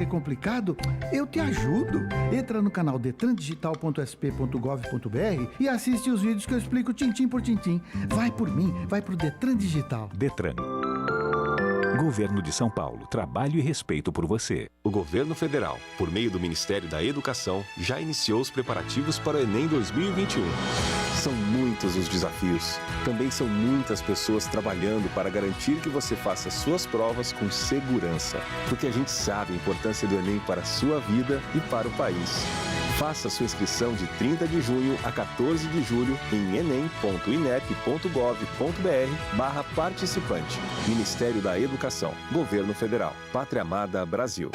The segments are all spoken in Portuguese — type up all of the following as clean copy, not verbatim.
É complicado? Eu te ajudo. Entra no canal detrandigital.sp.gov.br e assiste os vídeos que eu explico tintim por tintim. Vai por mim, vai pro Detran Digital. Detran. Governo de São Paulo. Trabalho e respeito por você. O governo federal, por meio do Ministério da Educação, já iniciou os preparativos para o Enem 2021. São muitos os desafios. Também são muitas pessoas trabalhando para garantir que você faça suas provas com segurança. Porque a gente sabe a importância do Enem para a sua vida e para o país. Faça sua inscrição de 30 de junho a 14 de julho em enem.inep.gov.br/participante. Ministério da Educação, Governo Federal, Pátria Amada Brasil.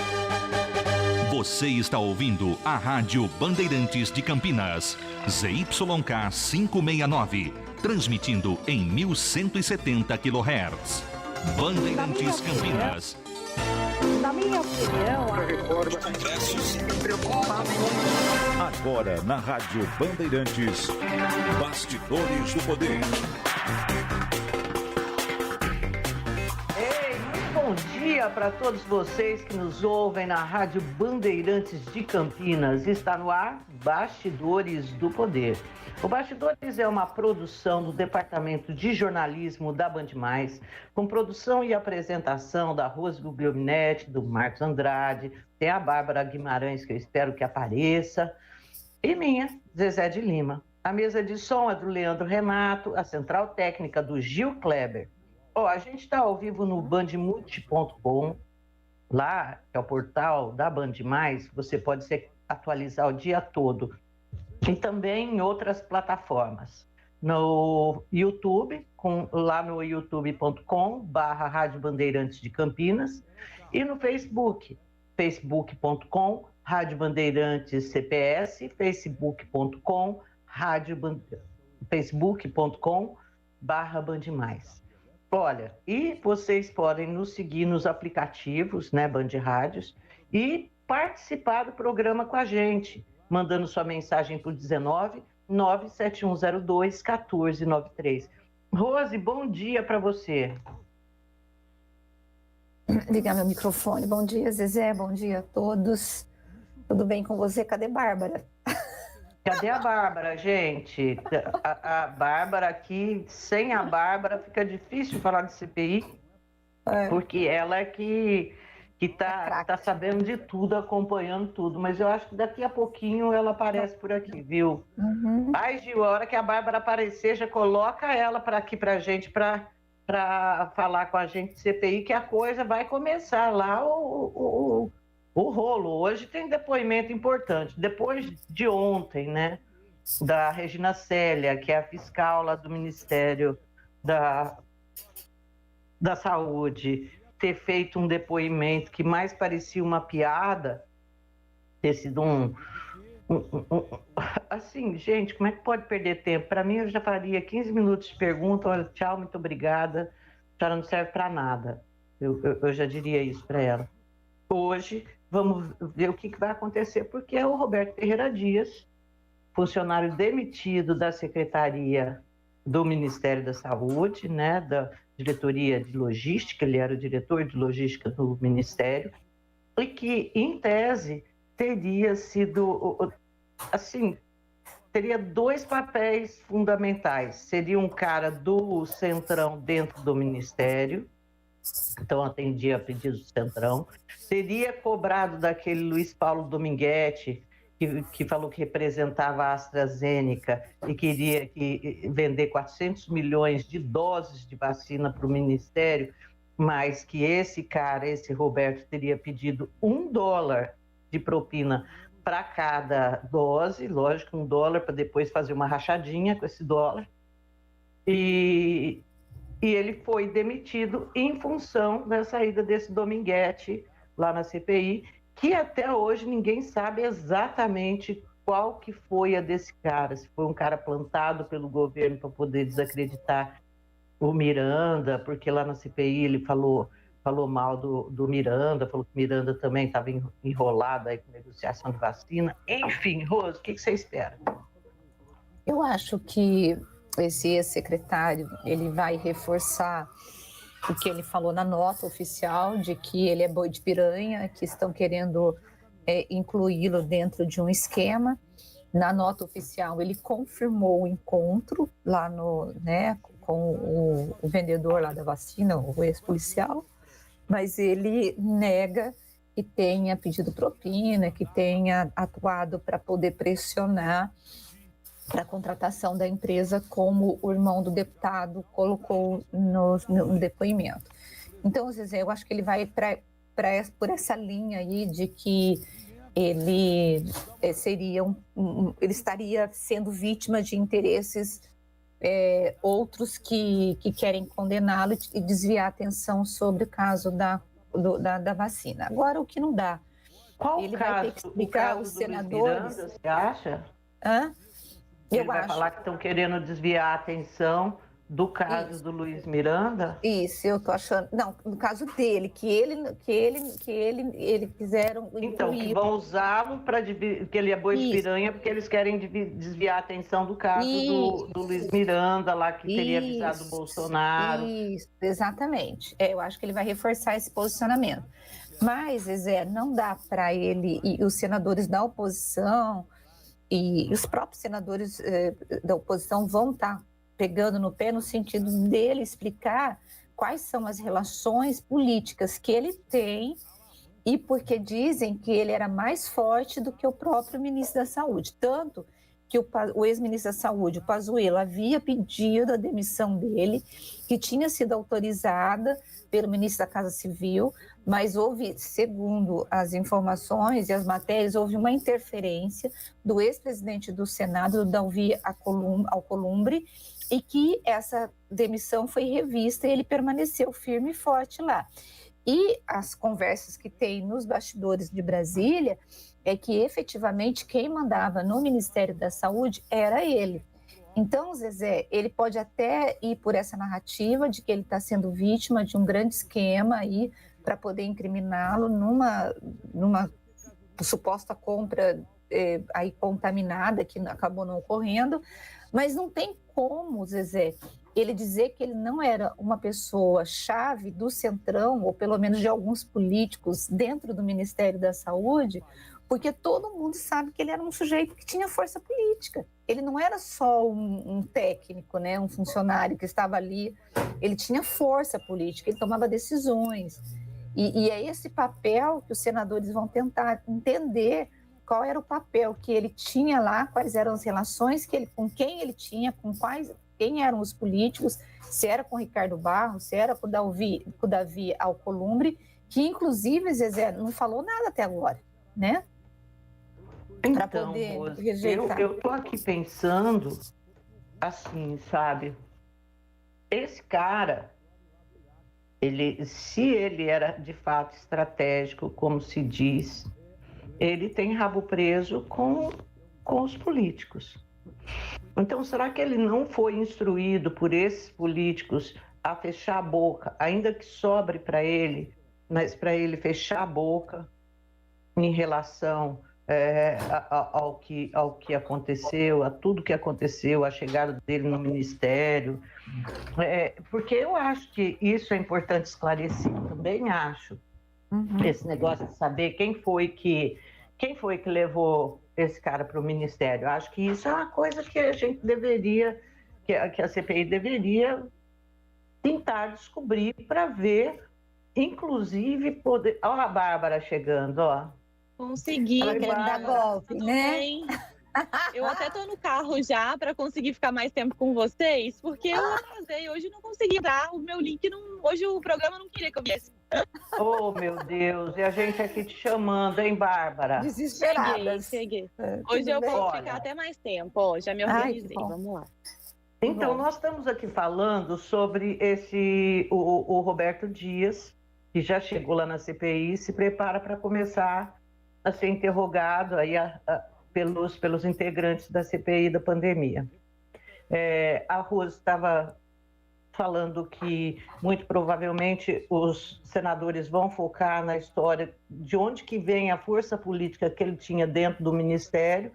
Você está ouvindo a Rádio Bandeirantes de Campinas, ZYK 569, transmitindo em 1170 kHz. Bandeirantes Campinas. Na minha opinião, Agora na Rádio Bandeirantes, Bastidores do Poder. bom dia para todos vocês que nos ouvem na Rádio Bandeirantes de Campinas. Está no ar Bastidores do Poder. O Bastidores é uma produção do Departamento de Jornalismo da Band+, com produção e apresentação da Rose Guglielminetti, do Marcos Andrade, tem a Bárbara Guimarães, que eu espero que apareça, e minha, Zezé de Lima. A mesa de som é do Leandro Renato, a central técnica do Gil Kleber. A gente está ao vivo no bandmulti.com, lá é o portal da Band+, você pode se atualizar o dia todo. E também em outras plataformas. No YouTube, lá no youtube.com/Rádio Bandeirantes de Campinas, e no Facebook, facebook.com, Rádio Bandeirantes CPS, facebook.com/Band+. Olha, e vocês podem nos seguir nos aplicativos, né, Band Rádios, e participar do programa com a gente, mandando sua mensagem para o 19 97102 1493. Rose, bom dia para você. Ligar meu microfone. Bom dia, Zezé, bom dia a todos. Tudo bem com você? Cadê Bárbara? Cadê a Bárbara, gente? A Bárbara aqui, sem a Bárbara, fica difícil falar de CPI, porque ela é que tá sabendo de tudo, acompanhando tudo. Mas eu acho que daqui a pouquinho ela aparece por aqui, viu? Uhum. Ai, Gil, a hora que a Bárbara aparecer, já coloca ela aqui pra gente, para falar com a gente de CPI, que a coisa vai começar lá, o rolo. Hoje tem depoimento importante. Depois de ontem, né, da Regina Célia, que é a fiscal lá do Ministério da Saúde, ter feito um depoimento que mais parecia uma piada, ter sido assim, gente, como é que pode perder tempo? Para mim, eu já faria 15 minutos de pergunta, olha, tchau, muito obrigada, a senhora não serve para nada. Eu já diria isso para ela. Hoje, vamos ver o que vai acontecer, porque é o Roberto Ferreira Dias, funcionário demitido da Secretaria do Ministério da Saúde, né, da Diretoria de Logística, ele era o diretor de Logística do Ministério, e que, em tese, teria sido, assim, teria dois papéis fundamentais. Seria um cara do Centrão dentro do Ministério, então atendia a pedidos do Centrão, teria cobrado daquele Luiz Paulo Dominguete, que falou que representava a AstraZeneca e queria vender 400 milhões de doses de vacina para o Ministério, mas que esse cara, esse Roberto, teria pedido $1 de propina para cada dose, lógico, $1 para depois fazer uma rachadinha com esse dólar, e ele foi demitido em função da saída desse Dominguete lá na CPI, que até hoje ninguém sabe exatamente qual que foi a desse cara, se foi um cara plantado pelo governo para poder desacreditar o Miranda, porque lá na CPI ele falou mal do Miranda, falou que o Miranda também estava enrolado aí com negociação de vacina. Enfim, Rose, o que você espera? Eu acho que esse ex-secretário, ele vai reforçar o que ele falou na nota oficial, de que ele é boi de piranha, que estão querendo incluí-lo dentro de um esquema. Na nota oficial, ele confirmou o encontro lá com o vendedor lá da vacina, o ex-policial, mas ele nega que tenha pedido propina, que tenha atuado para poder pressionar para a contratação da empresa, como o irmão do deputado colocou no depoimento. Então, Zezé, eu acho que ele vai por essa linha aí de que ele ele estaria sendo vítima de interesses outros que querem condená-lo e desviar a atenção sobre o caso da vacina. Agora, o que não dá? Qual ele caso? vai ter que explicar aos senadores. Miranda, você acha? Ele vai falar que estão querendo desviar a atenção do caso do Luiz Miranda? Isso, eu tô achando. Não, no caso dele, que ele quiseram. Então, que vão usá-lo para que ele é boi de piranha, porque eles querem desviar a atenção do caso do Luiz Miranda, lá que teria avisado o Bolsonaro. Isso, exatamente. Eu acho que ele vai reforçar esse posicionamento. Mas, Zezé, não dá para ele e os senadores da oposição e os próprios senadores da oposição vão estar pegando no pé no sentido dele explicar quais são as relações políticas que ele tem e porque dizem que ele era mais forte do que o próprio ministro da Saúde. Tanto que o ex-ministro da Saúde, o Pazuello, havia pedido a demissão dele, que tinha sido autorizada pelo ministro da Casa Civil, mas houve, segundo as informações e as matérias, houve uma interferência do ex-presidente do Senado, Davi Alcolumbre, e que essa demissão foi revista e ele permaneceu firme e forte lá. E as conversas que tem nos bastidores de Brasília é que efetivamente quem mandava no Ministério da Saúde era ele. Então, Zezé, ele pode até ir por essa narrativa de que ele está sendo vítima de um grande esquema aí para poder incriminá-lo numa suposta compra aí contaminada que acabou não ocorrendo, mas não tem como, Zezé, ele dizer que ele não era uma pessoa-chave do Centrão, ou pelo menos de alguns políticos dentro do Ministério da Saúde, porque todo mundo sabe que ele era um sujeito que tinha força política. Ele não era só um técnico, né, um funcionário que estava ali, ele tinha força política, ele tomava decisões. E é esse papel que os senadores vão tentar entender qual era o papel que ele tinha lá, quais eram as relações com quem ele tinha, quem eram os políticos, se era com o Ricardo Barros, se era com o Davi Alcolumbre, que inclusive, Zezé, não falou nada até agora, né? Para então, poder Rose, rejeitar. Eu tô aqui pensando assim, sabe? Esse cara, se ele era de fato estratégico, como se diz, ele tem rabo preso com os políticos. Então, será que ele não foi instruído por esses políticos a fechar a boca, ainda que sobre para ele, mas para ele fechar a boca em relação ao que aconteceu, a tudo que aconteceu, a chegada dele no ministério? Porque eu acho que isso é importante esclarecer, também acho. Esse negócio de saber quem foi que levou esse cara para o ministério. Acho que isso é uma coisa que a gente deveria, que a CPI deveria tentar descobrir para ver, inclusive poder. Olha a Bárbara chegando, ó. Consegui. Ela querendo dar golpe, né? Bem. Eu até tô no carro já para conseguir ficar mais tempo com vocês, porque eu atrasei. Hoje não consegui dar o meu link. Hoje o programa não queria que eu viesse. Oh, meu Deus. E a gente aqui te chamando, hein, Bárbara? Desesperada. Cheguei. Hoje eu vou Olha. ficar até mais tempo. Ó, já me organizei. Vamos lá. Então, nós estamos aqui falando sobre o Roberto Dias, que já chegou lá na CPI e se prepara para começar a ser interrogado aí pelos integrantes da CPI da pandemia. A Rose estava falando que, muito provavelmente, os senadores vão focar na história de onde que vem a força política que ele tinha dentro do Ministério,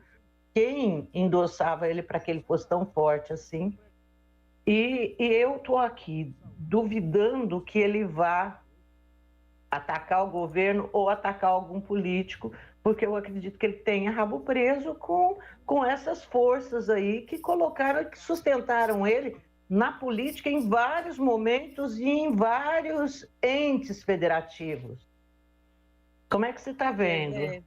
quem endossava ele para que ele fosse tão forte assim. E eu estou aqui duvidando que ele vá atacar o governo ou atacar algum político, porque eu acredito que ele tenha rabo preso com essas forças aí que colocaram, que sustentaram ele na política em vários momentos e em vários entes federativos. Como é que você está vendo?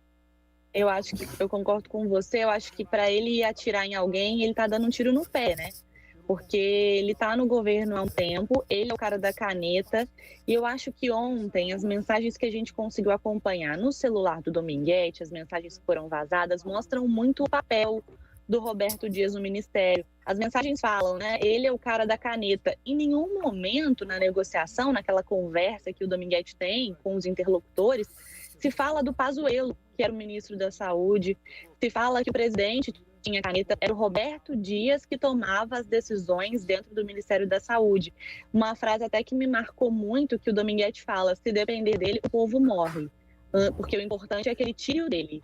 Eu acho que, eu concordo com você, eu acho que para ele atirar em alguém, ele está dando um tiro no pé, né? Porque ele está no governo há um tempo, ele é o cara da caneta, e eu acho que ontem as mensagens que a gente conseguiu acompanhar no celular do Dominguete, as mensagens que foram vazadas, mostram muito o papel do Roberto Dias no Ministério. As mensagens falam, né? Ele é o cara da caneta. Em nenhum momento na negociação, naquela conversa que o Dominguete tem com os interlocutores, se fala do Pazuello, que era o ministro da Saúde, se fala que o presidente tinha caneta, era o Roberto Dias que tomava as decisões dentro do Ministério da Saúde. Uma frase até que me marcou muito, que o Dominguete fala: se depender dele, o povo morre, porque o importante é que ele tire o dele.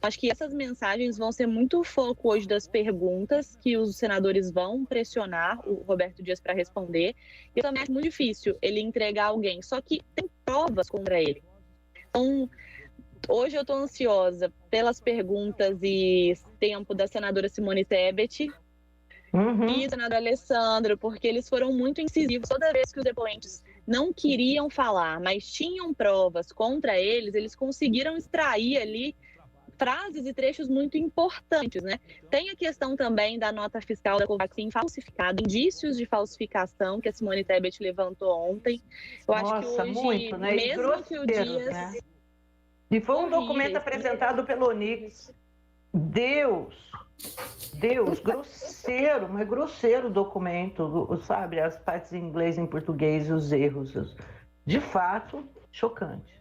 Acho que essas mensagens vão ser muito o foco hoje das perguntas que os senadores vão pressionar o Roberto Dias para responder. E eu também acho muito difícil ele entregar alguém, só que tem provas contra ele. Então, hoje eu estou ansiosa pelas perguntas e tempo da senadora Simone Tebet e do senador Alessandro, porque eles foram muito incisivos. Toda vez que os depoentes não queriam falar, mas tinham provas contra eles, eles conseguiram extrair ali frases e trechos muito importantes, né? Tem a questão também da nota fiscal da Covaxin falsificada, indícios de falsificação que a Simone Tebet levantou ontem. Eu acho que hoje, muito, né? mesmo que o Dias... Né? E foi um documento apresentado pelo Onix. Deus, grosseiro, mas grosseiro o documento, sabe? As partes em inglês, em português, os erros. De fato, chocante.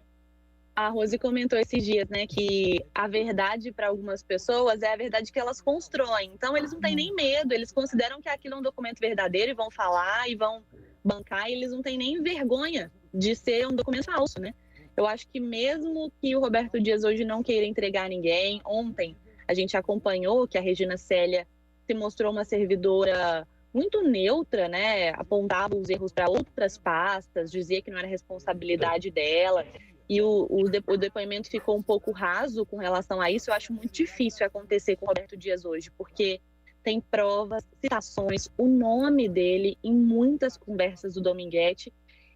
A Rose comentou esses dias, né, que a verdade para algumas pessoas é a verdade que elas constroem. Então, eles não têm nem medo, eles consideram que aquilo é um documento verdadeiro e vão falar e vão bancar, e eles não têm nem vergonha de ser um documento falso, né? Eu acho que mesmo que o Roberto Dias hoje não queira entregar ninguém, ontem a gente acompanhou que a Regina Célia se mostrou uma servidora muito neutra, né? Apontava os erros para outras pastas, dizia que não era responsabilidade dela. E o depoimento ficou um pouco raso com relação a isso. Eu acho muito difícil acontecer com o Roberto Dias hoje, porque tem provas, citações, o nome dele em muitas conversas do Dominguete,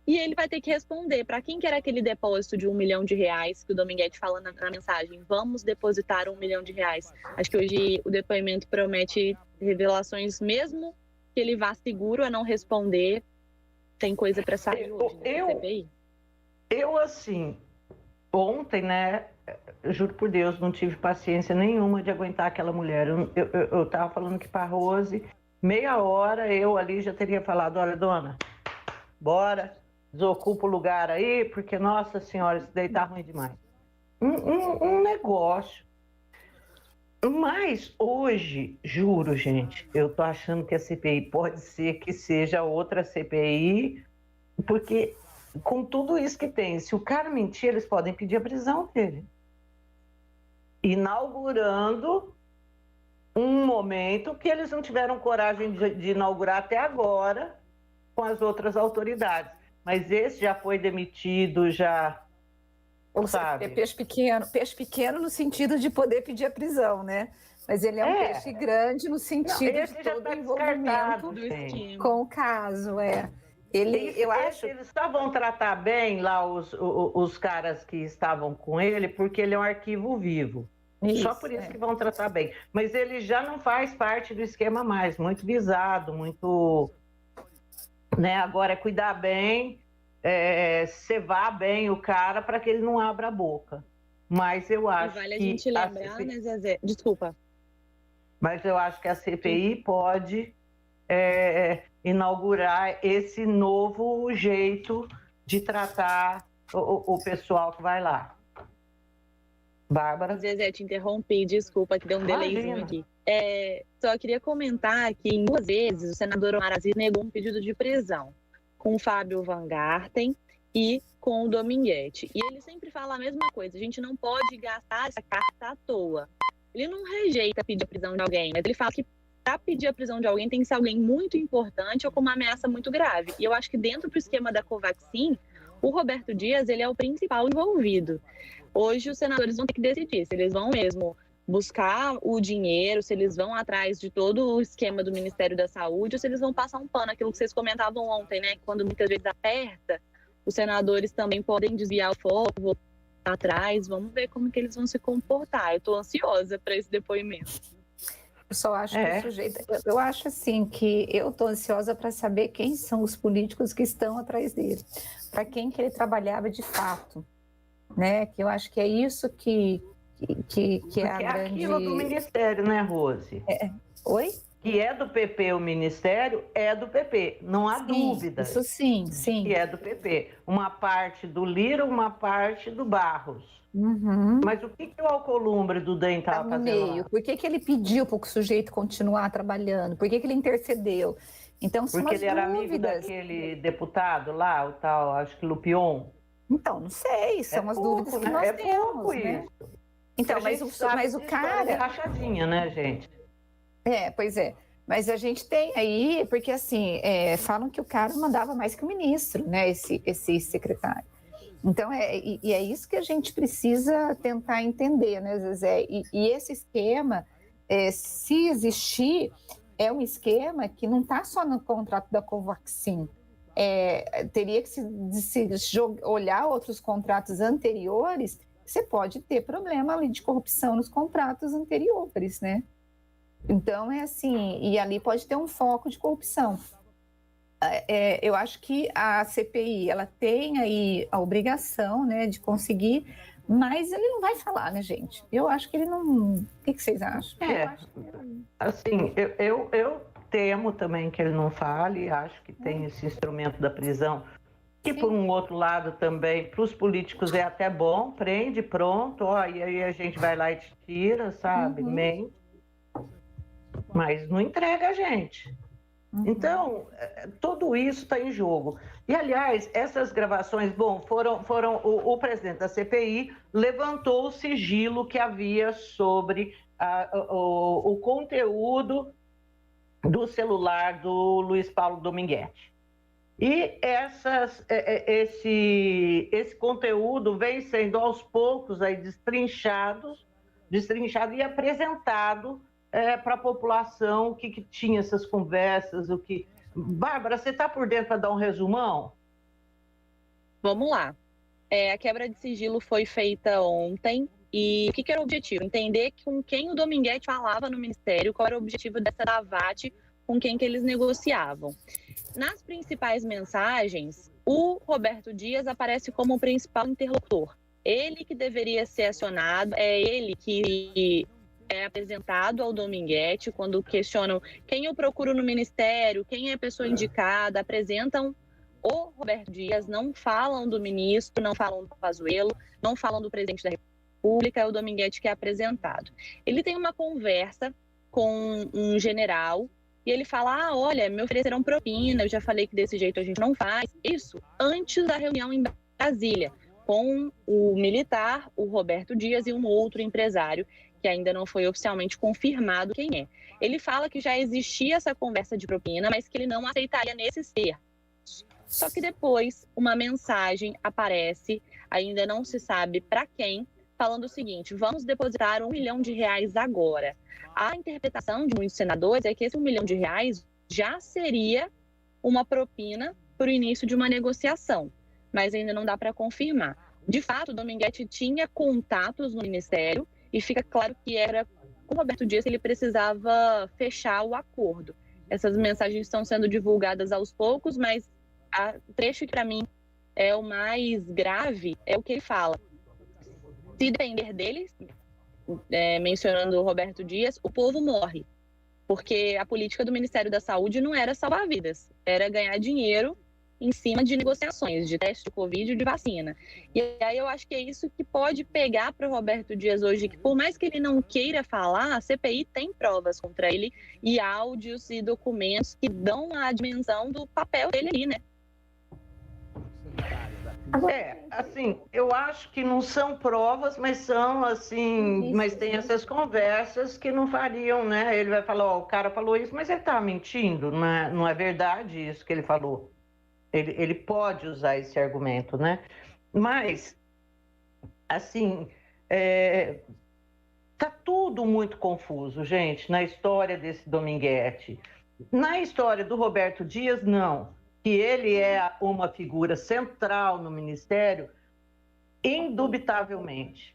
e ele vai ter que responder para quem que era aquele depósito de R$1 milhão que o Dominguete fala na mensagem: vamos depositar R$1 milhão. Acho que hoje o depoimento promete revelações, mesmo que ele vá seguro a não responder. Tem coisa para sair hoje, né, CPI. Eu, assim, ontem, né, eu juro por Deus, não tive paciência nenhuma de aguentar aquela mulher. Eu tava falando que para a Rose, meia hora eu ali já teria falado: olha, dona, bora, desocupa o lugar aí, porque, nossa senhora, isso daí tá ruim demais. Um negócio. Mas hoje, juro, gente, eu tô achando que a CPI pode ser que seja outra CPI, porque com tudo isso que tem, se o cara mentir, eles podem pedir a prisão dele. Inaugurando um momento que eles não tiveram coragem de inaugurar até agora com as outras autoridades. Mas esse já foi demitido, já... Ou seja, é peixe pequeno no sentido de poder pedir a prisão, né? Mas ele é um peixe grande no sentido de todo o envolvimento com o caso, eu acho... Eles estavam tratar bem lá os caras que estavam com ele, porque ele é um arquivo vivo. Só por isso que vão tratar bem. Mas ele já não faz parte do esquema mais, muito visado, muito... Né? Agora é cuidar bem, cevar bem o cara para que ele não abra a boca. Mas eu acho que... Vale a gente lembrar, né, Zezé? Desculpa. Mas eu acho que a CPI pode... inaugurar esse novo jeito de tratar o pessoal que vai lá. Bárbara? Zezé, te interrompi, desculpa, que deu um delayzinho aqui. Só queria comentar que em 2 vezes o senador Omar Aziz negou um pedido de prisão com o Fábio Van Garten e com o Dominguete. E ele sempre fala a mesma coisa: a gente não pode gastar essa carta à toa. Ele não rejeita pedir a prisão de alguém, mas ele fala que para pedir a prisão de alguém tem que ser alguém muito importante ou com uma ameaça muito grave. E eu acho que dentro do esquema da Covaxin, o Roberto Dias, ele é o principal envolvido. Hoje os senadores vão ter que decidir se eles vão mesmo buscar o dinheiro, se eles vão atrás de todo o esquema do Ministério da Saúde ou se eles vão passar um pano, aquilo que vocês comentavam ontem, né? Quando muitas vezes aperta, os senadores também podem desviar o foco, voltar atrás. Vamos ver como que eles vão se comportar. Eu estou ansiosa para esse depoimento. Eu só acho que o sujeito... Eu acho assim que eu estou ansiosa para saber quem são os políticos que estão atrás dele, para quem que ele trabalhava de fato, né? Que eu acho que é isso que é a grande... aquilo do Ministério, né, Rose? Oi? Que é do PP o Ministério, é do PP, não há dúvida. Isso sim. Que é do PP. Uma parte do Lira, uma parte do Barros. Uhum. Mas o que o Alcolumbre do DEM estava fazendo lá? Por que ele pediu para o sujeito continuar trabalhando? Por que ele intercedeu? Então, são Porque as ele era dúvidas. amigo daquele deputado lá, o tal, acho que Lupion. Então, não sei, são as dúvidas que nós temos, né? Isso. Então, mas o cara... rachadinha, né, gente? Pois é. Mas a gente tem aí, porque assim, falam que o cara mandava mais que o ministro, né, esse secretário. Então, é isso que a gente precisa tentar entender, né, Zezé? E esse esquema, se existir, é um esquema que não está só no contrato da Covaxin. Teria que se olhar outros contratos anteriores, você pode ter problema ali de corrupção nos contratos anteriores, né? Então, é assim, e ali pode ter um foco de corrupção. Eu acho que a CPI, ela tem aí a obrigação, né, de conseguir, mas ele não vai falar, né, gente? Eu acho que ele não... O que vocês acham? Assim, eu temo também que ele não fale, acho que tem esse instrumento da prisão, que por um outro lado também, para os políticos é até bom, prende, pronto, e aí a gente vai lá e te tira, sabe? Mente. Mas não entrega a gente. Então, tudo isso está em jogo. E, aliás, essas gravações, foram o presidente da CPI levantou o sigilo que havia sobre o conteúdo do celular do Luiz Paulo Dominguete. E esse conteúdo vem sendo aos poucos aí destrinchado e apresentado para a população, o que tinha essas conversas, o que... Bárbara, você está por dentro para dar um resumão? Vamos lá. A quebra de sigilo foi feita ontem e o que era o objetivo? Entender com quem o Dominguete falava no Ministério, qual era o objetivo dessa Davat, com quem que eles negociavam. Nas principais mensagens, o Roberto Dias aparece como o principal interlocutor. Ele que deveria ser acionado, é ele que é apresentado ao Dominguete quando questionam quem eu procuro no Ministério, quem é a pessoa indicada, apresentam o Roberto Dias, não falam do ministro, não falam do Pazuello, não falam do presidente da República, é o Dominguete que é apresentado. Ele tem uma conversa com um general e ele fala, olha, me ofereceram propina, eu já falei que desse jeito a gente não faz. Isso antes da reunião em Brasília, com o militar, o Roberto Dias e um outro empresário, que ainda não foi oficialmente confirmado quem é. Ele fala que já existia essa conversa de propina, mas que ele não aceitaria nesses termos. Só que depois uma mensagem aparece, ainda não se sabe para quem, falando o seguinte, vamos depositar R$1 milhão agora. A interpretação de muitos senadores é que esse R$1 milhão já seria uma propina para o início de uma negociação, mas ainda não dá para confirmar. De fato, o Dominguete tinha contatos no Ministério, e fica claro que era com o Roberto Dias que ele precisava fechar o acordo. Essas mensagens estão sendo divulgadas aos poucos, mas o trecho que para mim é o mais grave é o que ele fala. Se depender dele, mencionando o Roberto Dias, o povo morre. Porque a política do Ministério da Saúde não era salvar vidas, era ganhar dinheiro em cima de negociações, de teste de Covid e de vacina. E aí eu acho que é isso que pode pegar para o Roberto Dias hoje, que por mais que ele não queira falar, a CPI tem provas contra ele e áudios e documentos que dão a dimensão do papel dele ali, né? Assim, eu acho que não são provas, mas são assim, mas tem essas conversas que não fariam, né? Ele vai falar, ó, o cara falou isso, mas ele tá mentindo, não é verdade isso que ele falou. Ele pode usar esse argumento, né? Mas, assim, tá tudo muito confuso, gente, na história desse Dominguete. Na história do Roberto Dias, não. Que ele é uma figura central no Ministério, indubitavelmente.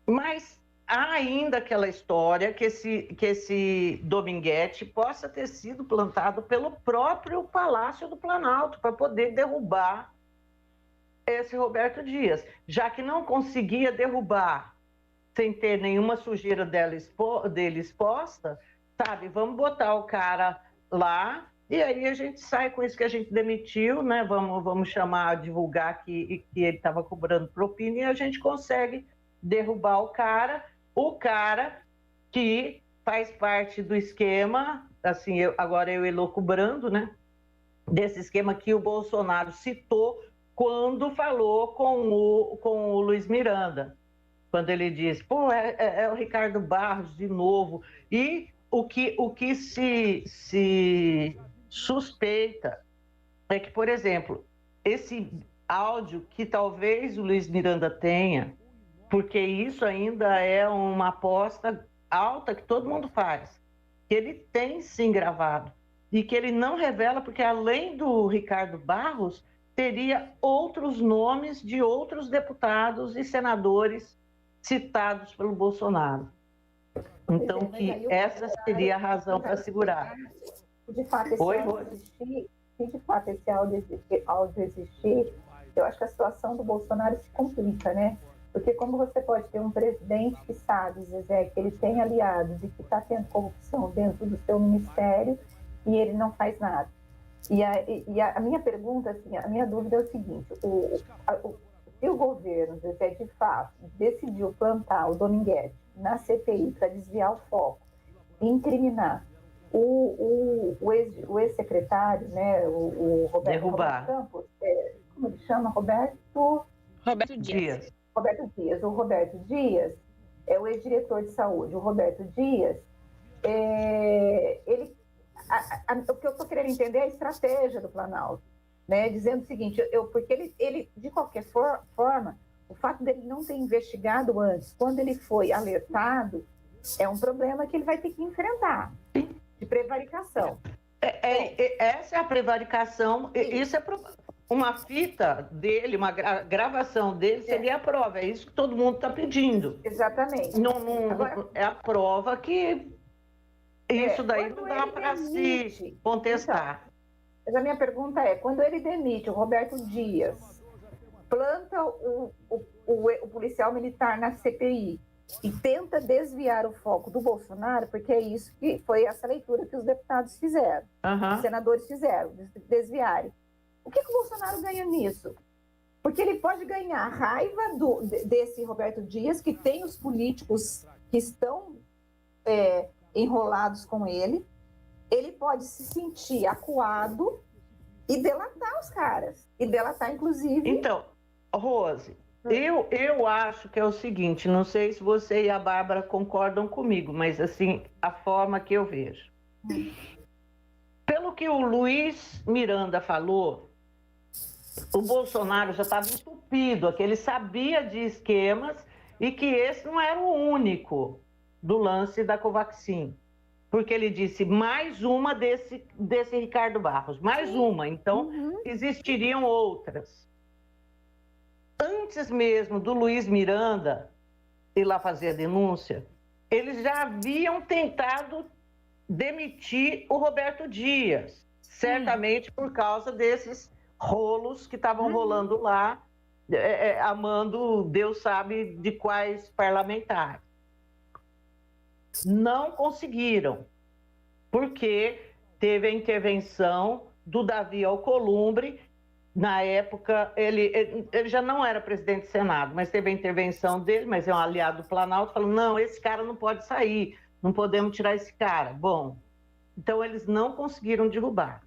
Mas há ainda aquela história que esse Dominguete possa ter sido plantado pelo próprio Palácio do Planalto para poder derrubar esse Roberto Dias, já que não conseguia derrubar sem ter nenhuma sujeira dele exposta, sabe? Vamos botar o cara lá. E aí a gente sai com isso que a gente demitiu, né? Vamos chamar, divulgar que ele estava cobrando propina e a gente consegue derrubar o cara que faz parte do esquema, assim, agora eu elucubrando, né? Desse esquema que o Bolsonaro citou quando falou com o Luiz Miranda. Quando ele disse, pô, é o Ricardo Barros de novo. E o que se suspeita é que, por exemplo, esse áudio que talvez o Luiz Miranda tenha, porque isso ainda é uma aposta alta que todo mundo faz, que ele tem sim gravado e que ele não revela, porque além do Ricardo Barros, teria outros nomes de outros deputados e senadores citados pelo Bolsonaro. Então, que essa seria a razão para segurar. De fato, esse áudio existir, eu acho que a situação do Bolsonaro se complica, né? Porque como você pode ter um presidente que sabe, Zezé, que ele tem aliados e que está tendo corrupção dentro do seu ministério e ele não faz nada. E a minha pergunta, assim, a minha dúvida é o seguinte, se o governo, Zezé, de fato, decidiu plantar o Dominguete na CPI para desviar o foco e incriminar o ex-secretário, né, o Roberto Campos, como ele chama? Roberto Dias. Roberto Dias. O Roberto Dias é o ex-diretor de saúde. O Roberto Dias, o que eu estou querendo entender é a estratégia do Planalto, né, dizendo o seguinte, porque ele de qualquer forma, o fato dele não ter investigado antes, quando ele foi alertado, é um problema que ele vai ter que enfrentar, de prevaricação. Essa é a prevaricação, isso é uma fita dele, uma gravação dele seria a prova, é isso que todo mundo está pedindo. Exatamente. Agora, é a prova que isso daí não dá para se contestar. Então, mas a minha pergunta é, quando ele demite o Roberto Dias, planta o policial militar na CPI e tenta desviar o foco do Bolsonaro, porque é isso que foi essa leitura que os deputados fizeram, os senadores fizeram, desviarem. O que o Bolsonaro ganha nisso? Porque ele pode ganhar raiva desse Roberto Dias, que tem os políticos que estão enrolados com ele pode se sentir acuado e delatar os caras, e delatar, inclusive... Então, Rose, eu acho que é o seguinte, não sei se você e a Bárbara concordam comigo, mas assim, a forma que eu vejo. Pelo que o Luiz Miranda falou, o Bolsonaro já estava entupido, que ele sabia de esquemas e que esse não era o único do lance da Covaxin. Porque ele disse mais uma desse Ricardo Barros, mais uma, então existiriam outras. Antes mesmo do Luiz Miranda ir lá fazer a denúncia, eles já haviam tentado demitir o Roberto Dias, certamente por causa desses rolos que estavam rolando lá, amando Deus sabe de quais parlamentares. Não conseguiram, porque teve a intervenção do Davi Alcolumbre. Na época, ele já não era presidente do Senado, mas teve a intervenção dele, mas é um aliado do Planalto, falou, não, esse cara não pode sair, não podemos tirar esse cara. Bom, então eles não conseguiram derrubar.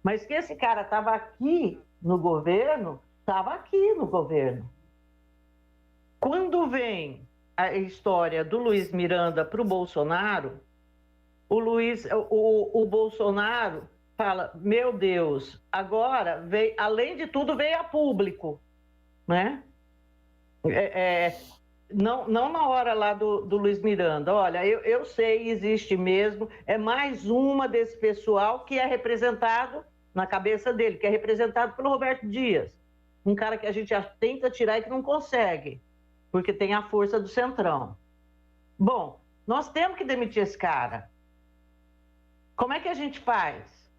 Mas que esse cara estava aqui no governo, estava aqui no governo. Quando vem a história do Luiz Miranda para o Bolsonaro, o Bolsonaro fala, meu Deus, agora, veio, além de tudo, veio a público, né? Não na hora lá do Luiz Miranda, olha, eu sei, existe mesmo, é mais uma desse pessoal que é representado na cabeça dele, que é representado pelo Roberto Dias, um cara que a gente já tenta tirar e que não consegue, porque tem a força do Centrão. Bom, nós temos que demitir esse cara. Como é que a gente faz?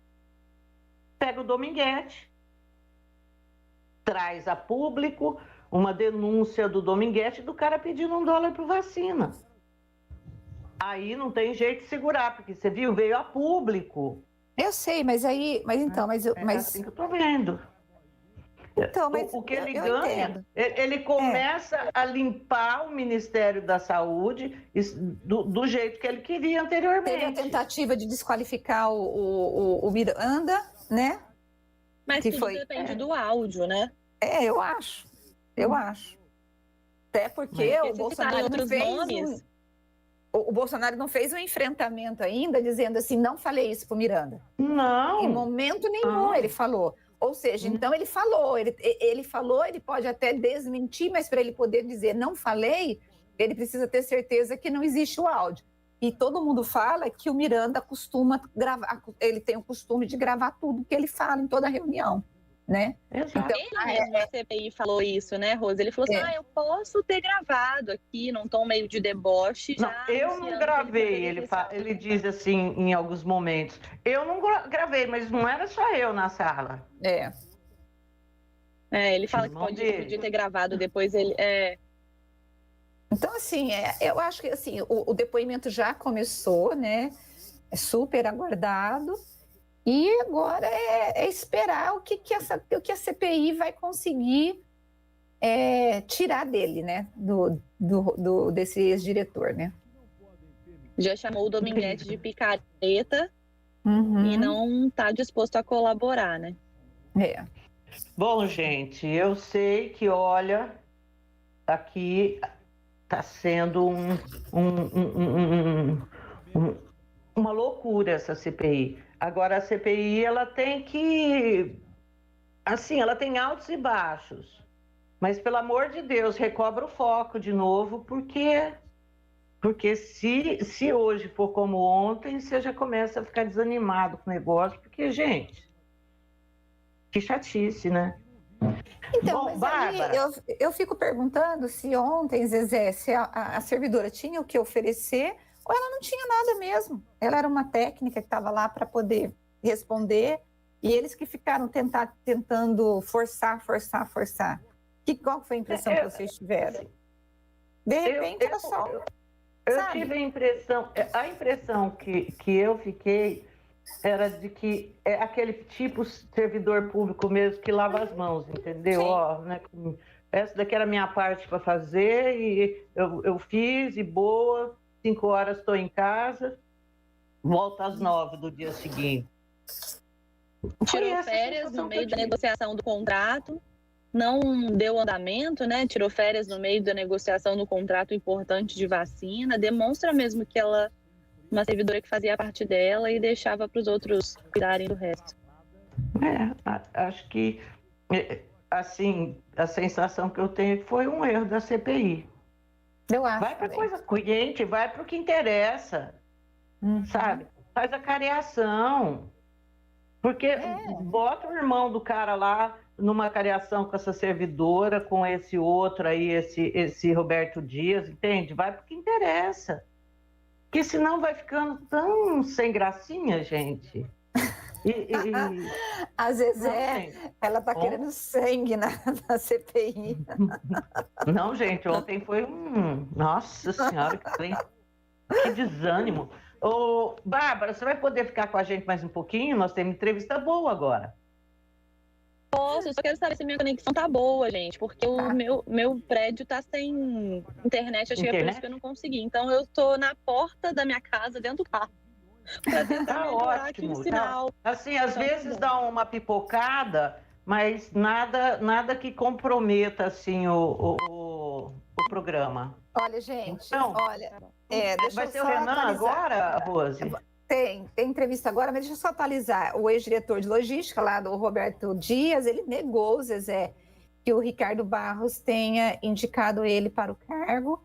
Pega o Dominguete, traz a público uma denúncia do Dominguete do cara pedindo $1 por vacina. Aí não tem jeito de segurar, porque você viu, veio a público. Eu sei, mas então, mas assim que eu tô vendo. Então, mas o que ele eu ganha, entendo. ele começa a limpar o Ministério da Saúde do jeito que ele queria anteriormente. Teve a tentativa de desqualificar o Miranda, né? Mas que tudo depende do áudio, né? Eu acho. Até porque o Bolsonaro não fez o Bolsonaro não fez um enfrentamento ainda, dizendo assim, não falei isso pro Miranda. Não. Em momento nenhum ele falou. Ou seja, então ele falou, ele pode até desmentir, mas para ele poder dizer não falei, ele precisa ter certeza que não existe o áudio. E todo mundo fala que o Miranda costuma gravar, ele tem o costume de gravar tudo que ele fala em toda reunião, né? Exato. Então, ele mesmo na CPI falou isso, né, Rose? Ele falou assim, eu posso ter gravado aqui num tom meio de deboche. Não, eu não gravei, ele diz assim em alguns momentos. Eu não gravei, mas não era só eu na sala. Ele fala que podia ter gravado, depois ele... Então, assim, eu acho que assim, o depoimento já começou, né? É super aguardado. E agora é esperar o que a CPI vai conseguir tirar dele, né? Desse ex-diretor, né? Já chamou o Dominguete de picareta e não está disposto a colaborar, né? Bom, gente, eu sei que, olha, aqui está sendo uma loucura essa CPI. Agora, a CPI, ela tem que... Assim, ela tem altos e baixos. Mas, pelo amor de Deus, recobra o foco de novo, porque se hoje for como ontem, você já começa a ficar desanimado com o negócio, porque, gente, que chatice, né? Então, bom, mas aí eu fico perguntando se ontem, Zezé, se a servidora tinha o que oferecer ou ela não tinha nada mesmo. Ela era uma técnica que estava lá para poder responder e eles que ficaram tentando forçar. Qual foi a impressão que vocês tiveram? De repente era só... Eu tive a impressão que eu fiquei era de que é aquele tipo servidor público mesmo que lava as mãos, entendeu? Ó, né? Essa daqui era a minha parte para fazer e eu fiz e boa, 5 horas estou em casa, volto às 9 do dia seguinte. Tirou férias no meio da negociação do contrato, não deu andamento, né? Tirou férias no meio da negociação do contrato importante de vacina, demonstra mesmo que ela uma servidora que fazia parte dela e deixava para os outros cuidarem do resto. Acho que, assim, a sensação que eu tenho foi um erro da CPI. Eu acho. Vai para coisa cliente, vai para o que interessa, sabe? Faz a careação. Porque bota o irmão do cara lá numa careação com essa servidora, com esse outro aí, esse Roberto Dias, entende? Vai para o que interessa. Porque senão vai ficando tão sem gracinha, gente. A Zezé, ela tá querendo sangue na CPI. Não, gente, ontem foi Nossa Senhora, que desânimo. Ô, Bárbara, você vai poder ficar com a gente mais um pouquinho? Nós temos entrevista boa agora. Posso, eu só quero saber se minha conexão tá boa, gente, porque o meu prédio tá sem internet, acho que é por isso que eu não consegui. Então eu tô na porta da minha casa, dentro do carro, pra tentar melhorar aqui o sinal. Assim, às vezes dá uma pipocada, mas nada que comprometa assim o programa. Olha, gente, Então, deixa vai eu ser o só Renan atualizar. agora, Rose? Tem entrevista agora, mas deixa eu só atualizar. O ex-diretor de logística lá do Roberto Dias, ele negou, Zezé, que o Ricardo Barros tenha indicado ele para o cargo,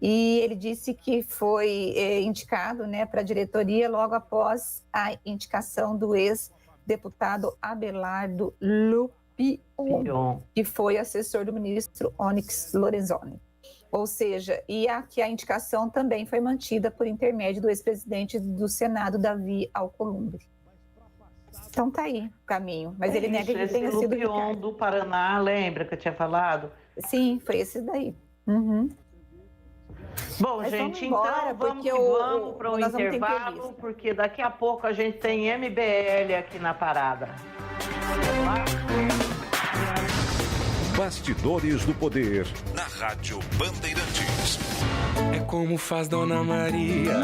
e ele disse que foi indicado, né, para a diretoria logo após a indicação do ex-deputado Abelardo Lupion, que foi assessor do ministro Onyx Lorenzoni. Ou seja, e aqui a indicação também foi mantida por intermédio do ex-presidente do Senado, Davi Alcolumbre. Então tá aí o caminho, mas ele nega que tenha sido Lupion do Paraná, lembra que eu tinha falado? Sim, foi esse daí. Uhum. Bom, Mas gente, embora, então vamos porque que vamos para o nós vamos ter intervalo, entrevista. porque daqui a pouco a gente tem MBL aqui na parada. Bastidores do Poder, na Rádio Bandeirantes. É como faz Dona Maria,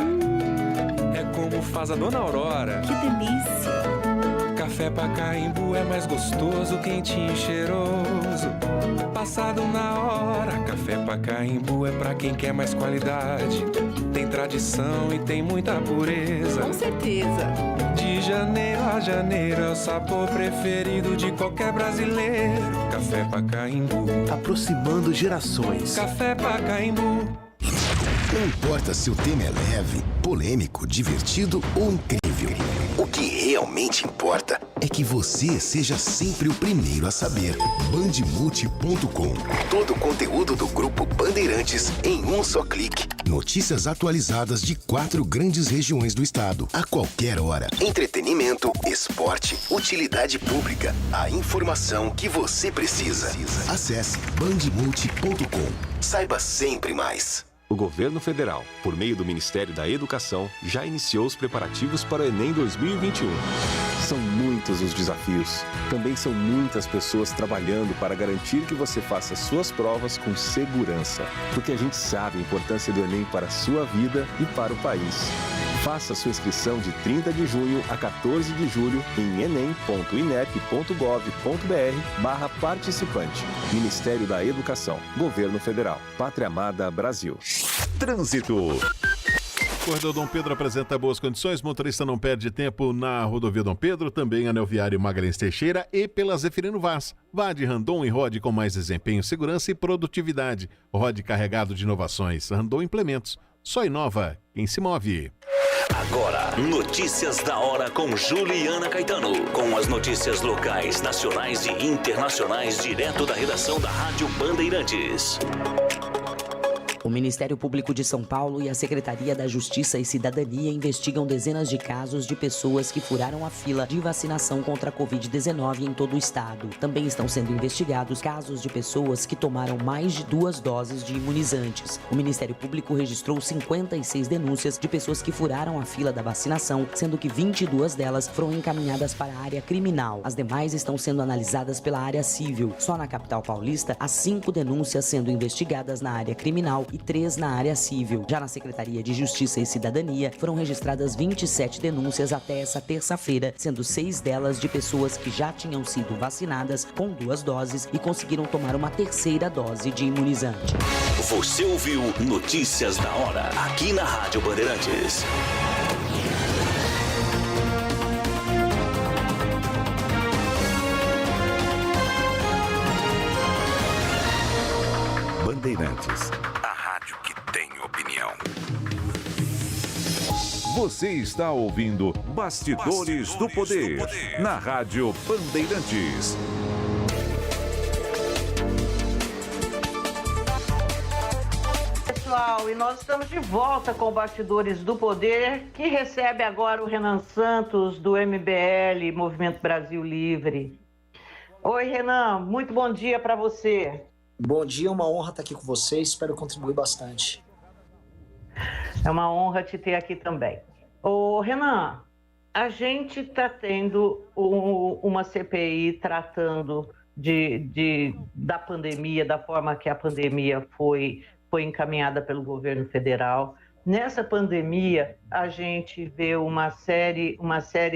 é como faz a Dona Aurora. Que delícia! Café Pacaembu é mais gostoso, quentinho e cheiroso. Passado na hora, Café Pacaembu é pra quem quer mais qualidade. Tem tradição e tem muita pureza. Com certeza! De janeiro a janeiro é o sabor preferido de qualquer brasileiro. Café Pacaembu, aproximando gerações. Café Pacaembu. Não importa se o tema é leve, polêmico, divertido ou incrível. O que realmente importa é que você seja sempre o primeiro a saber. Bandemulti.com. Todo o conteúdo do Grupo Bandeirantes em um só clique. Notícias atualizadas de 4 grandes regiões do estado, a qualquer hora. Entretenimento, esporte, utilidade pública. A informação que você precisa. Acesse bandemulti.com. Saiba sempre mais. O governo federal, por meio do Ministério da Educação, já iniciou os preparativos para o Enem 2021. São muitos os desafios. Também são muitas pessoas trabalhando para garantir que você faça suas provas com segurança. Porque a gente sabe a importância do Enem para a sua vida e para o país. Faça sua inscrição de 30 de junho a 14 de julho em enem.inep.gov.br/participante. Ministério da Educação, Governo Federal, Pátria Amada Brasil. Trânsito. Corredor Dom Pedro apresenta boas condições, motorista não perde tempo na rodovia Dom Pedro, também anel viário Magalhães Teixeira e pela Zeferino Vaz. Vá de Randon e rode com mais desempenho, segurança e produtividade. Rode carregado de inovações. Randon Implementos. Só inova quem se move. Agora, notícias da hora com Juliana Caetano. Com as notícias locais, nacionais e internacionais, direto da redação da Rádio Bandeirantes. O Ministério Público de São Paulo e a Secretaria da Justiça e Cidadania investigam dezenas de casos de pessoas que furaram a fila de vacinação contra a Covid-19 em todo o estado. Também estão sendo investigados casos de pessoas que tomaram mais de 2 doses de imunizantes. O Ministério Público registrou 56 denúncias de pessoas que furaram a fila da vacinação, sendo que 22 delas foram encaminhadas para a área criminal. As demais estão sendo analisadas pela área civil. Só na capital paulista, há 5 denúncias sendo investigadas na área criminal e 3 na área civil. Já na Secretaria de Justiça e Cidadania, foram registradas 27 denúncias até essa terça-feira, sendo 6 delas de pessoas que já tinham sido vacinadas com 2 doses e conseguiram tomar uma 3ª dose de imunizante. Você ouviu Notícias da Hora, aqui na Rádio Bandeirantes. Bandeirantes. Você está ouvindo Bastidores do Poder, na Rádio Bandeirantes. Pessoal, e nós estamos de volta com Bastidores do Poder, que recebe agora o Renan Santos, do MBL, Movimento Brasil Livre. Oi, Renan, muito bom dia para você. Bom dia, uma honra estar aqui com vocês, espero contribuir bastante. É uma honra te ter aqui também. Ô, Renan, a gente está tendo uma CPI tratando da pandemia, da forma que a pandemia foi encaminhada pelo governo federal. Nessa pandemia, a gente vê uma série